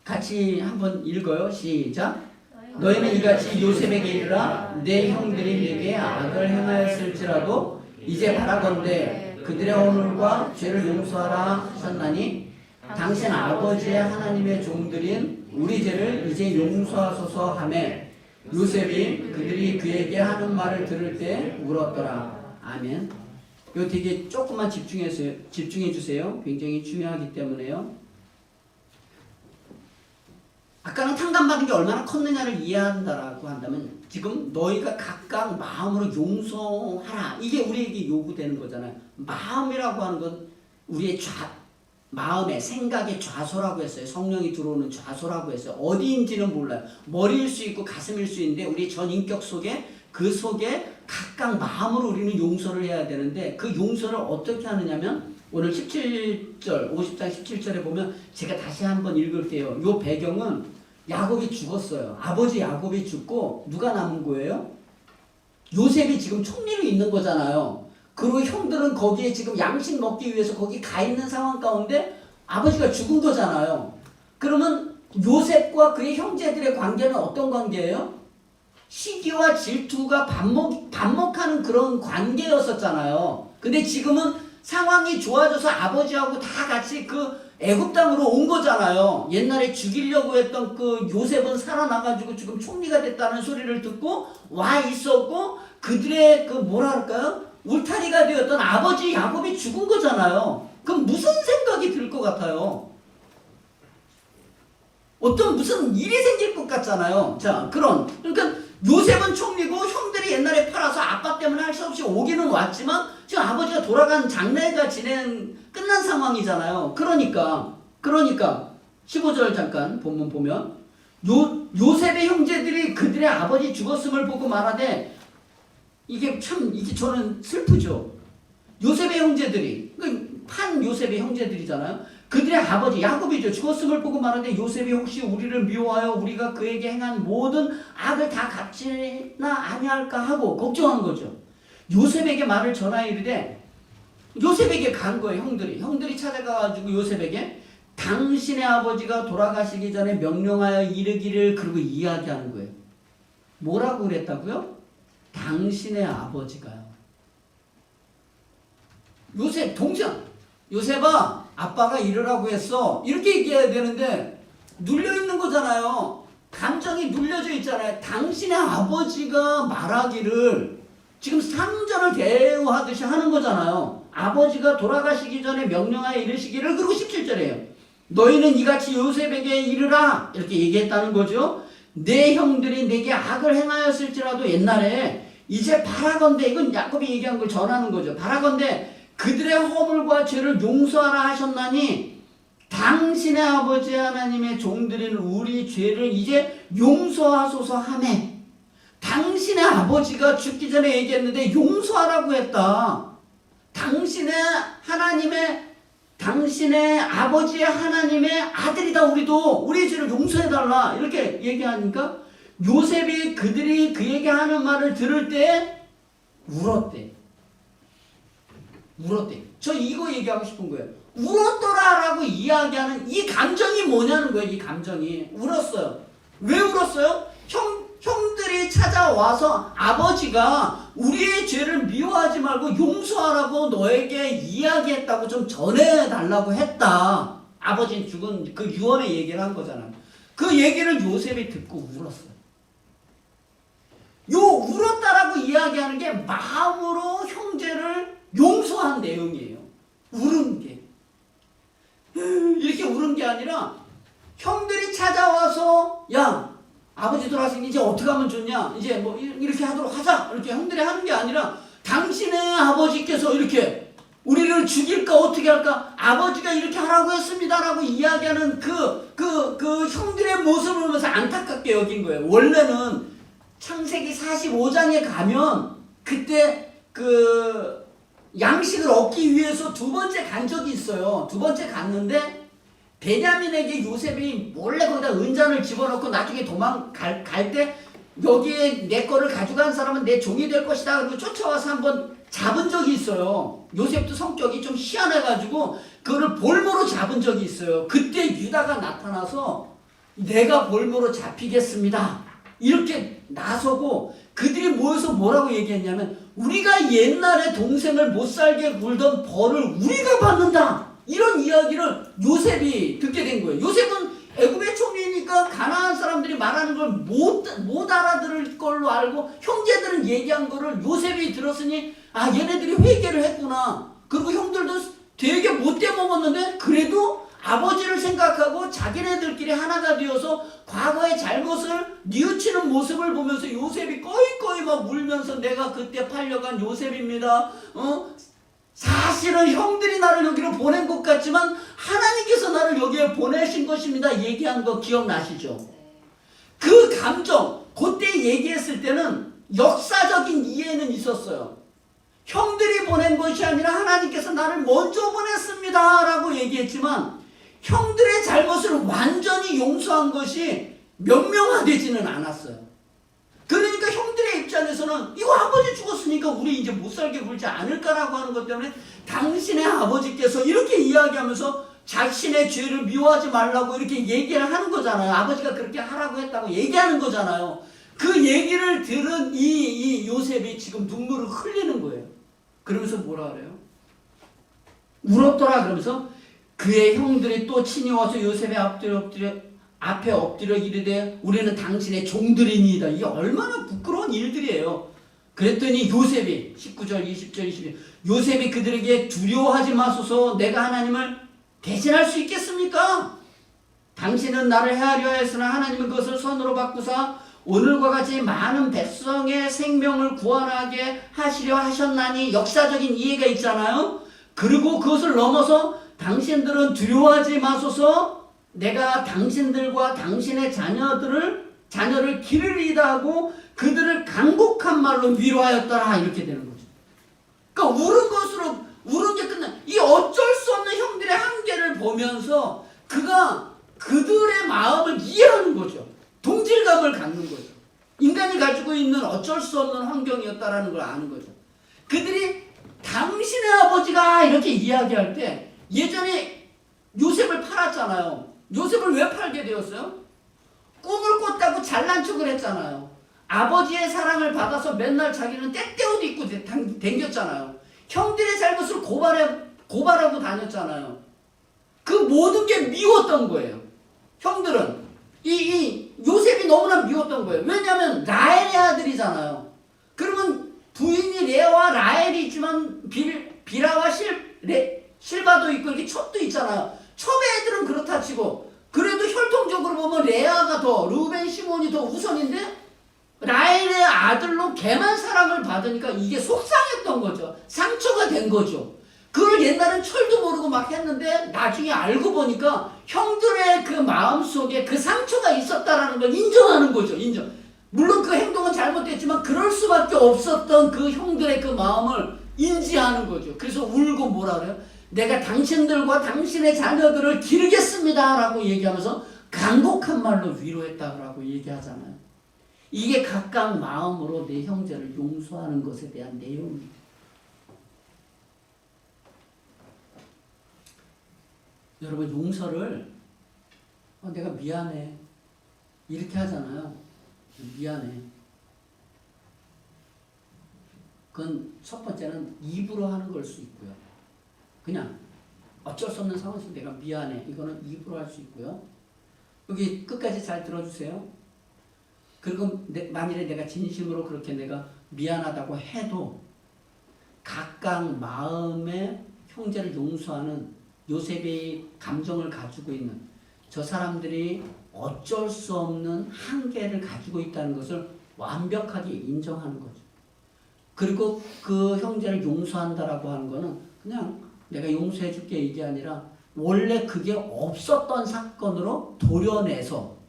같이 한번 읽어요. 시작. 너희는 이같이 요셉에게 이르라. 내 형들이 내게 악을 행하였을지라도 이제 바라건대 그들의 허물과 죄를 용서하라 하셨나니 당신 아버지의 하나님의 종들인 우리 죄를 이제 용서하소서 하매 요셉이 그들이 그에게 하는 말을 들을 때 울었더라. 아멘. 이거 되게 조금만 집중해 주세요. 굉장히 중요하기 때문에요. 아까는 탕감받은 게 얼마나 컸느냐를 이해한다라고 한다면 지금 너희가 각각 마음으로 용서하라. 이게 우리에게 요구되는 거잖아요. 마음이라고 하는 건 우리의 마음의 생각의 좌소라고 했어요. 성령이 들어오는 좌소라고 했어요. 어디인지는 몰라요. 머리일 수 있고 가슴일 수 있는데 우리 전 인격 속에 그 속에 각각 마음으로 우리는 용서를 해야 되는데 그 용서를 어떻게 하느냐면 오늘 17절 50장 17절에 보면 제가 다시 한번 읽을게요. 이 배경은 야곱이 죽었어요. 아버지 야곱이 죽고 누가 남은 거예요? 요셉이 지금 총리로 있는 거잖아요. 그리고 형들은 거기에 지금 양식 먹기 위해서 거기 가 있는 상황 가운데 아버지가 죽은 거잖아요. 그러면 요셉과 그의 형제들의 관계는 어떤 관계예요? 시기와 질투가 반목하는 그런 관계였었잖아요. 근데 지금은 상황이 좋아져서 아버지하고 다 같이 그 애굽 땅으로 온 거잖아요. 옛날에 죽이려고 했던 그 요셉은 살아나가지고 지금 총리가 됐다는 소리를 듣고 와 있었고 그들의 그 뭐라 할까요? 울타리가 되었던 아버지 야곱이 죽은 거잖아요. 그럼 무슨 생각이 들 것 같아요? 어떤 무슨 일이 생길 것 같잖아요. 자, 그러니까 요셉은 총리고 형들이 옛날에 팔아서 아빠 때문에 할 수 없이 오기는 왔지만 지금 아버지가 돌아간 장례가 끝난 상황이잖아요. 그러니까 15절 잠깐 본문 보면 요셉의 형제들이 그들의 아버지 죽었음을 보고 말하되 이게 저는 슬프죠. 요셉의 형제들이 판 요셉의 형제들이잖아요. 그들의 아버지 야곱이죠. 죽었음을 보고 말하는데 요셉이 혹시 우리를 미워하여 우리가 그에게 행한 모든 악을 다 갚지나 아니할까 하고 걱정한 거죠. 요셉에게 말을 전하여 이르되 요셉에게 간 거예요. 형들이 찾아가가지고 요셉에게 당신의 아버지가 돌아가시기 전에 명령하여 이르기를 그러고 이야기하는 거예요. 뭐라고 그랬다고요? 당신의 아버지가요. 요셉 동생 요셉아 아빠가 이러라고 했어. 이렇게 얘기해야 되는데 눌려있는 거잖아요. 감정이 눌려져 있잖아요. 당신의 아버지가 말하기를 지금 상전을 대우하듯이 하는 거잖아요. 아버지가 돌아가시기 전에 명령하여 이르시기를 그리고 17절이에요. 너희는 이같이 요셉에게 이르라 이렇게 얘기했다는 거죠. 내 형들이 내게 악을 행하였을지라도 옛날에 이제 바라건대 이건 야곱이 얘기한 걸 전하는 거죠. 바라건대 그들의 허물과 죄를 용서하라 하셨나니 당신의 아버지 하나님의 종들인 우리 죄를 이제 용서하소서 하매 당신의 아버지가 죽기 전에 얘기했는데 용서하라고 했다. 당신의 아버지의 하나님의 아들이다. 우리도 우리의 죄를 용서해달라 이렇게 얘기하니까 요셉이 그들이 그에게 하는 말을 들을 때 울었대. 저 이거 얘기하고 싶은 거예요. 울었더라라고 이야기하는 이 감정이 뭐냐는 거예요. 이 감정이 울었어요. 왜 울었어요? 형들이 찾아와서 아버지가 우리의 죄를 미워하지 말고 용서하라고 너에게 이야기했다고 좀 전해달라고 했다. 아버지는 죽은 그 유언의 얘기를 한 거잖아요. 그 얘기를 요셉이 듣고 울었어요. 울었다라고 이야기하는 게 마음으로 형제를 용서한 내용이에요. 울은 게. 이렇게 울은 게 아니라 형들이 찾아와서 야 아버지 돌아가시니 이제 어떻게 하면 좋냐 이제 뭐 이렇게 하도록 하자 이렇게 형들이 하는 게 아니라 당신의 아버지께서 이렇게 우리를 죽일까 어떻게 할까 아버지가 이렇게 하라고 했습니다라고 이야기하는 그 형들의 모습을 보면서 안타깝게 여긴 거예요. 원래는 창세기 45장에 가면 그때 그 양식을 얻기 위해서 두 번째 간 적이 있어요. 두 번째 갔는데 베냐민에게 요셉이 몰래 거기다 은잔을 집어넣고 나중에 도망갈 때 여기에 내 거를 가져간 사람은 내 종이 될 것이다. 그리고 쫓아와서 한번 잡은 적이 있어요. 요셉도 성격이 좀 희한해가지고 그거를 볼모로 잡은 적이 있어요. 그때 유다가 나타나서 내가 볼모로 잡히겠습니다. 이렇게 나서고 그들이 모여서 뭐라고 얘기했냐면 우리가 옛날에 동생을 못 살게 굴던 벌을 우리가 받는다. 이런 이야기를 요셉이 듣게 된 거예요. 요셉은 애굽의 총리니까 가나안 사람들이 말하는 걸 못 알아들을 걸로 알고 형제들은 얘기한 거를 요셉이 들었으니 아 얘네들이 회개를 했구나. 그리고 형들도 되게 못돼 먹었는데 그래도 아버지를 생각하고 자기네들끼리 하나가 되어서 과거의 잘못을 뉘우치는 모습을 보면서 요셉이 꺼이꺼이 막 울면서 내가 그때 팔려간 요셉입니다. 사실은 형들이 나를 여기로 보낸 것 같지만 하나님께서 나를 여기에 보내신 것입니다. 얘기한 거 기억나시죠? 그 감정 그때 얘기했을 때는 역사적인 이해는 있었어요. 형들이 보낸 것이 아니라 하나님께서 나를 먼저 보냈습니다 라고 얘기했지만 형들의 잘못을 완전히 용서한 것이 명명화되지는 않았어요. 그러니까 형들의 입장에서는 이거 아버지 죽었으니까 우리 이제 못 살게 굴지 않을까라고 하는 것 때문에 당신의 아버지께서 이렇게 이야기하면서 자신의 죄를 미워하지 말라고 이렇게 얘기를 하는 거잖아요. 아버지가 그렇게 하라고 했다고 얘기하는 거잖아요. 그 얘기를 들은 이 요셉이 지금 눈물을 흘리는 거예요. 그러면서 뭐라 그래요? 울었더라 그러면서 그의 형들이 또 친히 와서 요셉의 앞에 엎드려 이르되 우리는 당신의 종들이니이다. 이게 얼마나 부끄러운 일들이에요. 그랬더니 요셉이 19절 20절 21절 요셉이 그들에게 두려워하지 마소서 내가 하나님을 대신할 수 있겠습니까? 당신은 나를 헤아려 하였으나 하나님은 그것을 선으로 바꾸사 오늘과 같이 많은 백성의 생명을 구원하게 하시려 하셨나니 역사적인 이해가 있잖아요. 그리고 그것을 넘어서 당신들은 두려워하지 마소서 내가 당신들과 당신의 자녀를 기르리이다 하고 그들을 간곡한 말로 위로하였더라 이렇게 되는 거죠. 그러니까 울은 게 끝나. 이 어쩔 수 없는 형들의 한계를 보면서 그가 그들의 마음을 이해하는 거죠. 동질감을 갖는 거죠. 인간이 가지고 있는 어쩔 수 없는 환경이었다라는 걸 아는 거죠. 그들이 당신의 아버지가 이렇게 이야기할 때 예전에 요셉을 팔았잖아요. 요셉을 왜 팔게 되었어요? 꿈을 꿨다고 잘난 척을 했잖아요. 아버지의 사랑을 받아서 맨날 자기는 떼떼옷 입고 댕겼잖아요. 형들의 잘못을 고발하고 다녔잖아요. 그 모든 게 미웠던 거예요. 형들은 이 요셉이 너무나 미웠던 거예요. 왜냐하면 라헬의 아들이잖아요. 그러면 부인이 레아와 라헬이 있지만 비라와 실바도 있고 이렇게 첩도 있잖아요. 첩의 애들은 그렇다 치고 그래도 혈통적으로 보면 레아가 더 루벤 시몬이 더 우선인데 라헬의 아들로 걔만 사랑을 받으니까 이게 속상했던 거죠. 상처가 된 거죠. 그걸 옛날엔 철도 모르고 막 했는데 나중에 알고 보니까 형들의 그 마음속에 그 상처가 있었다라는 걸 인정하는 거죠. 인정. 물론 그 행동은 잘못됐지만 그럴 수밖에 없었던 그 형들의 그 마음을 인지하는 거죠. 그래서 울고 뭐라 그래요? 내가 당신들과 당신의 자녀들을 기르겠습니다 라고 얘기하면서 간곡한 말로 위로했다고 얘기하잖아요. 이게 각각 마음으로 내 형제를 용서하는 것에 대한 내용입니다. 여러분 용서를 내가 미안해 이렇게 하잖아요. 미안해. 그건 첫 번째는 입으로 하는 걸 수 있고요. 그냥 어쩔 수 없는 상황에서 내가 미안해. 이거는 입으로 할 수 있고요. 여기 끝까지 잘 들어주세요. 그리고 만일에 내가 진심으로 그렇게 내가 미안하다고 해도 각각 마음에 형제를 용서하는 요셉의 감정을 가지고 있는 저 사람들이 어쩔 수 없는 한계를 가지고 있다는 것을 완벽하게 인정하는 거죠. 그리고 그 형제를 용서한다라고 하는 거는 그냥 내가 용서해 줄게 이게 아니라 원래 그게 없었던 사건으로 도려내서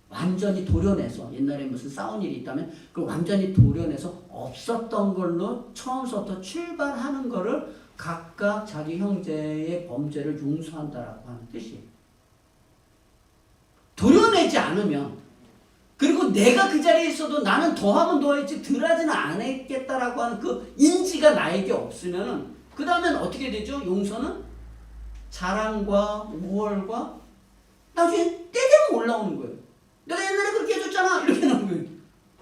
완전히 도려내서 옛날에 무슨 싸운 일이 있다면 그걸 완전히 도려내서 없었던 걸로 처음부터 출발하는 거를 각각 자기 형제의 범죄를 용서한다라고 하는 뜻이에요. 도려내지 않으면 그리고 내가 그 자리에 있어도 나는 더하면 더했지 덜하지는 않았겠다라고 하는 그 인지가 나에게 없으면 그 다음엔 어떻게 되죠? 용서는 자랑과 우월과 나중에 때 되면 올라오는 거예요. 내가 옛날에 그렇게 해줬잖아 이렇게 나오는 거예요.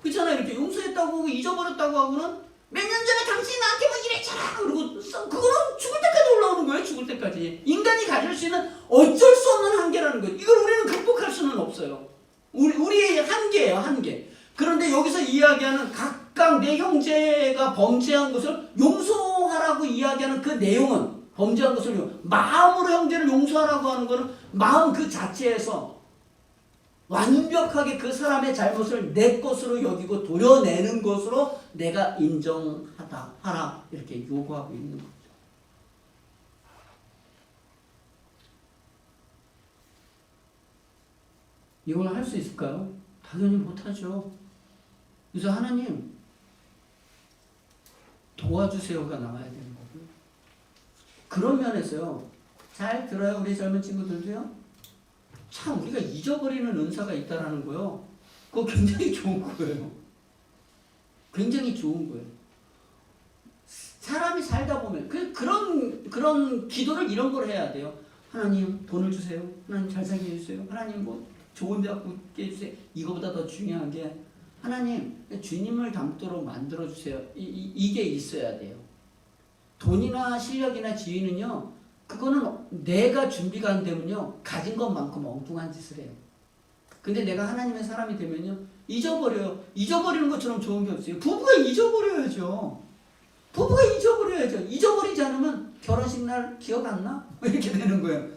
그렇잖아. 이렇게 용서했다고 하고 잊어버렸다고 하고는 몇 년 전에 당신이 나한테 뭐 이랬잖아 그리고 그거는 죽을 때까지 올라오는 거예요. 죽을 때까지. 인간이 가질 수 있는 어쩔 수 없는 한계라는 거예요. 이걸 우리는 극복할 수는 없어요. 우리의 한계예요. 한계. 그런데 여기서 이야기하는 각각 내 형제가 범죄한 것을 용서하라고 이야기하는 그 내용은 범죄한 것을 마음으로 형제를 용서하라고 하는 것은 마음 그 자체에서 완벽하게 그 사람의 잘못을 내 것으로 여기고 도려내는 것으로 내가 하라 이렇게 요구하고 있는 거죠. 이걸 할 수 있을까요? 당연히 못하죠. 그래서 하나님 도와주세요가 나와야 되는 거고요. 그런 면에서요. 잘 들어요. 우리 젊은 친구들도요. 참 우리가 잊어버리는 은사가 있다라는 거요. 그거 굉장히 좋은 거예요. 굉장히 좋은 거예요. 사람이 살다 보면 그런 기도를 이런 걸 해야 돼요. 하나님 돈을 주세요. 하나님 잘 살게 해주세요. 하나님 뭐 좋은 데 갖고 있게 해주세요. 이거보다 더 중요한 게 하나님 주님을 닮도록 만들어주세요. 이게 있어야 돼요. 돈이나 실력이나 지위는요. 그거는 내가 준비가 안 되면요. 가진 것만큼 엉뚱한 짓을 해요. 근데 내가 하나님의 사람이 되면요. 잊어버려요. 잊어버리는 것처럼 좋은 게 없어요. 부부가 잊어버려야죠. 부부가 잊어버려야죠. 잊어버리지 않으면 결혼식 날 기억 안 나? 이렇게 되는 거예요.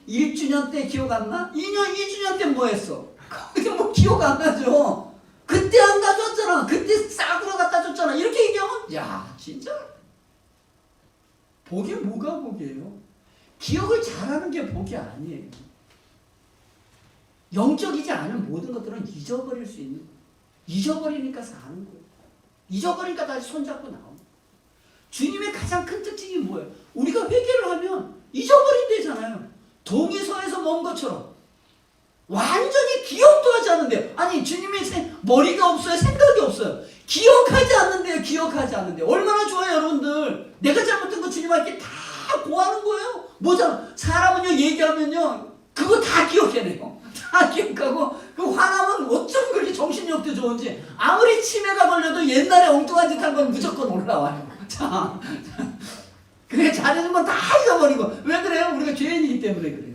1주년 때 기억 안 나? 2주년 때 뭐 했어? 그게 뭐 기억 안 나죠. 그때 안 가져왔잖아. 그때 싸구려 갖다 줬잖아. 이렇게 얘기하면 야 진짜 복이 뭐가 복이에요? 기억을 잘하는 게 복이 아니에요. 영적이지 않은 모든 것들은 잊어버릴 수 있는 거예요. 잊어버리니까 사는 거예요. 잊어버리니까 다시 손잡고 나오는 거예요. 주님의 가장 큰 특징이 뭐예요? 우리가 회개를 하면 잊어버린대잖아요. 동에서에서 먼 것처럼 완전히 기억도 하지 않는데요. 아니 주님의 머리가 없어요? 생각이 없어요? 기억하지 않는데요. 기억하지 않는데요. 얼마나 좋아요 여러분들. 내가 잘못한 거 주님 할게 다 고하는 거예요. 뭐잖아. 사람은요 얘기하면요 그거 다 기억해내요. 다 기억하고 그 화나면 어쩜 그렇게 정신력도 좋은지 아무리 치매가 걸려도 옛날에 엉뚱한 짓 한 건 무조건 올라와요. 자, 그래 잘해준 건 다 잊어버리고 왜 그래요? 우리가 죄인이기 때문에 그래요.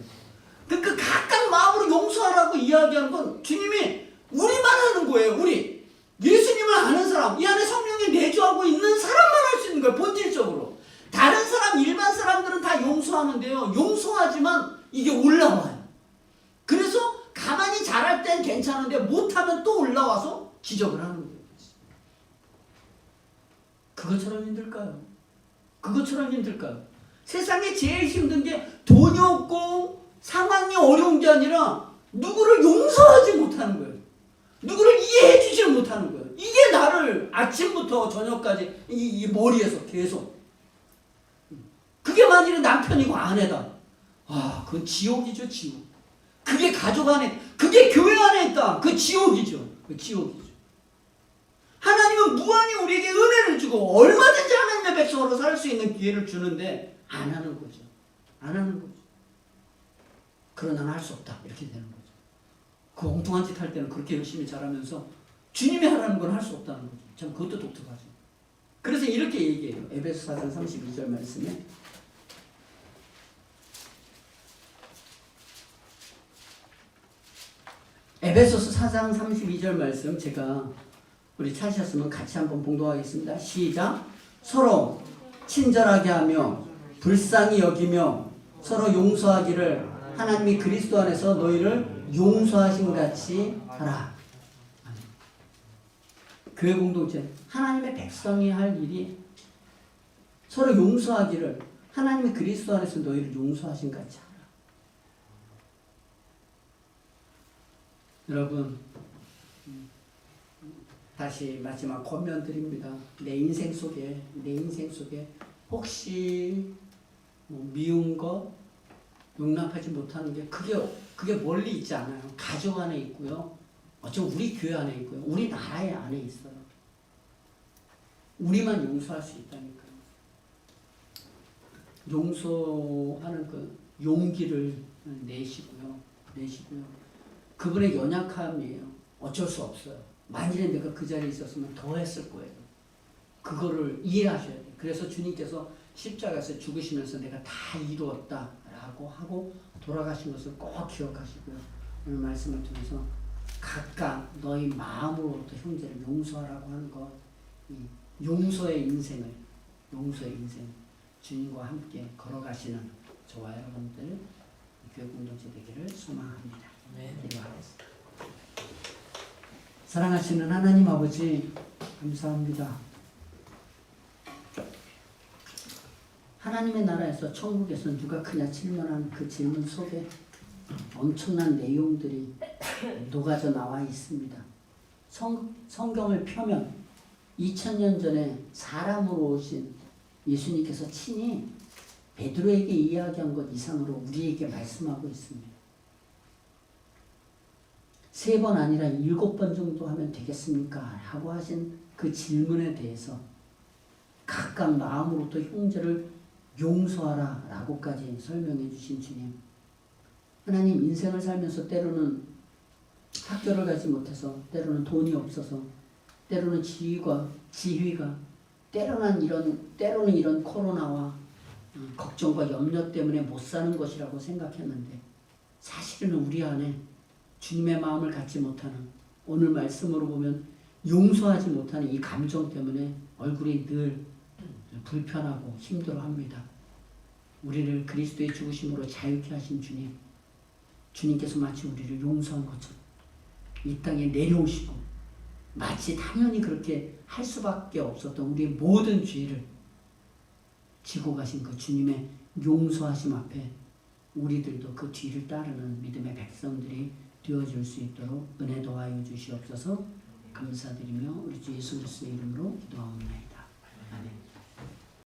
그 각각 마음으로 용서하라고 이야기하는 건 주님이 우리만 하는 거예요. 우리 예수님을 아는 사람, 이 안에 성령이 내주하고 있는 사람만 할 수 있는 거예요. 본질적으로. 다른 사람, 일반 사람들은 다 용서하는데요. 용서하지만 이게 올라와요. 그래서 가만히 잘할 땐 괜찮은데 못하면 또 올라와서 지적을 하는 거예요. 그것처럼 힘들까요? 그것처럼 힘들까요? 세상에 제일 힘든 게 돈이 없고 상황이 어려운 게 아니라 누구를 용서하지 못하는 거예요. 누구를 이해해 주지 못하는 거예요. 이게 나를 아침부터 저녁까지 이 머리에서 계속. 그게 만일에 남편이고 아내다. 아, 그건 지옥이죠, 지옥. 그게 가족 안에, 그게 교회 안에 있다. 그 지옥이죠. 그 지옥이죠. 하나님은 무한히 우리에게 은혜를 주고 얼마든지 하나님의 백성으로 살 수 있는 기회를 주는데 안 하는 거죠. 안 하는 거죠. 그러나 나는 할 수 없다. 이렇게 되는 거죠. 그 엉뚱한 짓 할 때는 그렇게 열심히 잘하면서 주님이 하라는 건 할 수 없다는 거죠. 참 그것도 독특하죠. 그래서 이렇게 얘기해요. 에베소 4장 32절 말씀에 에베소서 4장 32절 말씀 제가 우리 찾으셨으면 같이 한번 봉독하겠습니다. 시작. 서로 친절하게 하며 불쌍히 여기며 서로 용서하기를 하나님이 그리스도 안에서 너희를 용서하신 같이 하라. 교회 공동체 하나님의 백성이 할 일이 서로 용서하기를 하나님이 그리스도 안에서 너희를 용서하신 같이 하라. 여러분 다시 마지막 권면드립니다. 내 인생 속에 혹시 미운 것 용납하지 못하는 게 그게 멀리 있지 않아요. 가족 안에 있고요. 어쩌면 우리 교회 안에 있고요. 우리 나라에 안에 있어요. 우리만 용서할 수 있다니까요. 용서하는 그 용기를 내시고요. 그분의 연약함이에요. 어쩔 수 없어요. 만일에 내가 그 자리에 있었으면 더 했을 거예요. 그거를 이해하셔야 돼요. 그래서 주님께서 십자가에서 죽으시면서 내가 다 이루었다 라고 하고 돌아가신 것을 꼭 기억하시고요. 오늘 말씀을 통해서 각각 너희 마음으로부터 형제를 용서하라고 하는 것, 용서의 인생 주님과 함께 걸어가시는 저와 여러분들 교회 공동체 되기를 소망합니다. 기도하겠습니다. 사랑하시는 하나님 아버지 감사합니다. 하나님의 나라에서 천국에서 누가 크냐 질문한 그 질문 속에 엄청난 내용들이 녹아져 나와 있습니다. 성경을 펴면 2000년 전에 사람으로 오신 예수님께서 친히 베드로에게 이야기한 것 이상으로 우리에게 말씀하고 있습니다. 3번 아니라 7번 정도 하면 되겠습니까? 라고 하신 그 질문에 대해서 각각 마음으로부터 형제를 용서하라 라고까지 설명해 주신 주님. 하나님, 인생을 살면서 때로는 학교를 가지 못해서, 때로는 돈이 없어서, 때로는 지위가, 때로는 이런 코로나와 걱정과 염려 때문에 못 사는 것이라고 생각했는데, 사실은 우리 안에 주님의 마음을 갖지 못하는, 오늘 말씀으로 보면 용서하지 못하는 이 감정 때문에 얼굴이 늘 불편하고 힘들어합니다. 우리를 그리스도의 죽으심으로 자유케 하신 주님, 주님께서 마치 우리를 용서한 것처럼 이 땅에 내려오시고 마치 당연히 그렇게 할 수밖에 없었던 우리의 모든 죄를 지고 가신 그 주님의 용서하심 앞에 우리들도 그 뒤를 따르는 믿음의 백성들이 되어줄 수 있도록 은혜 도와여 주시옵소서. 감사드리며 우리 주 예수 그리스도의 이름으로 기도하옵나이다. 아멘.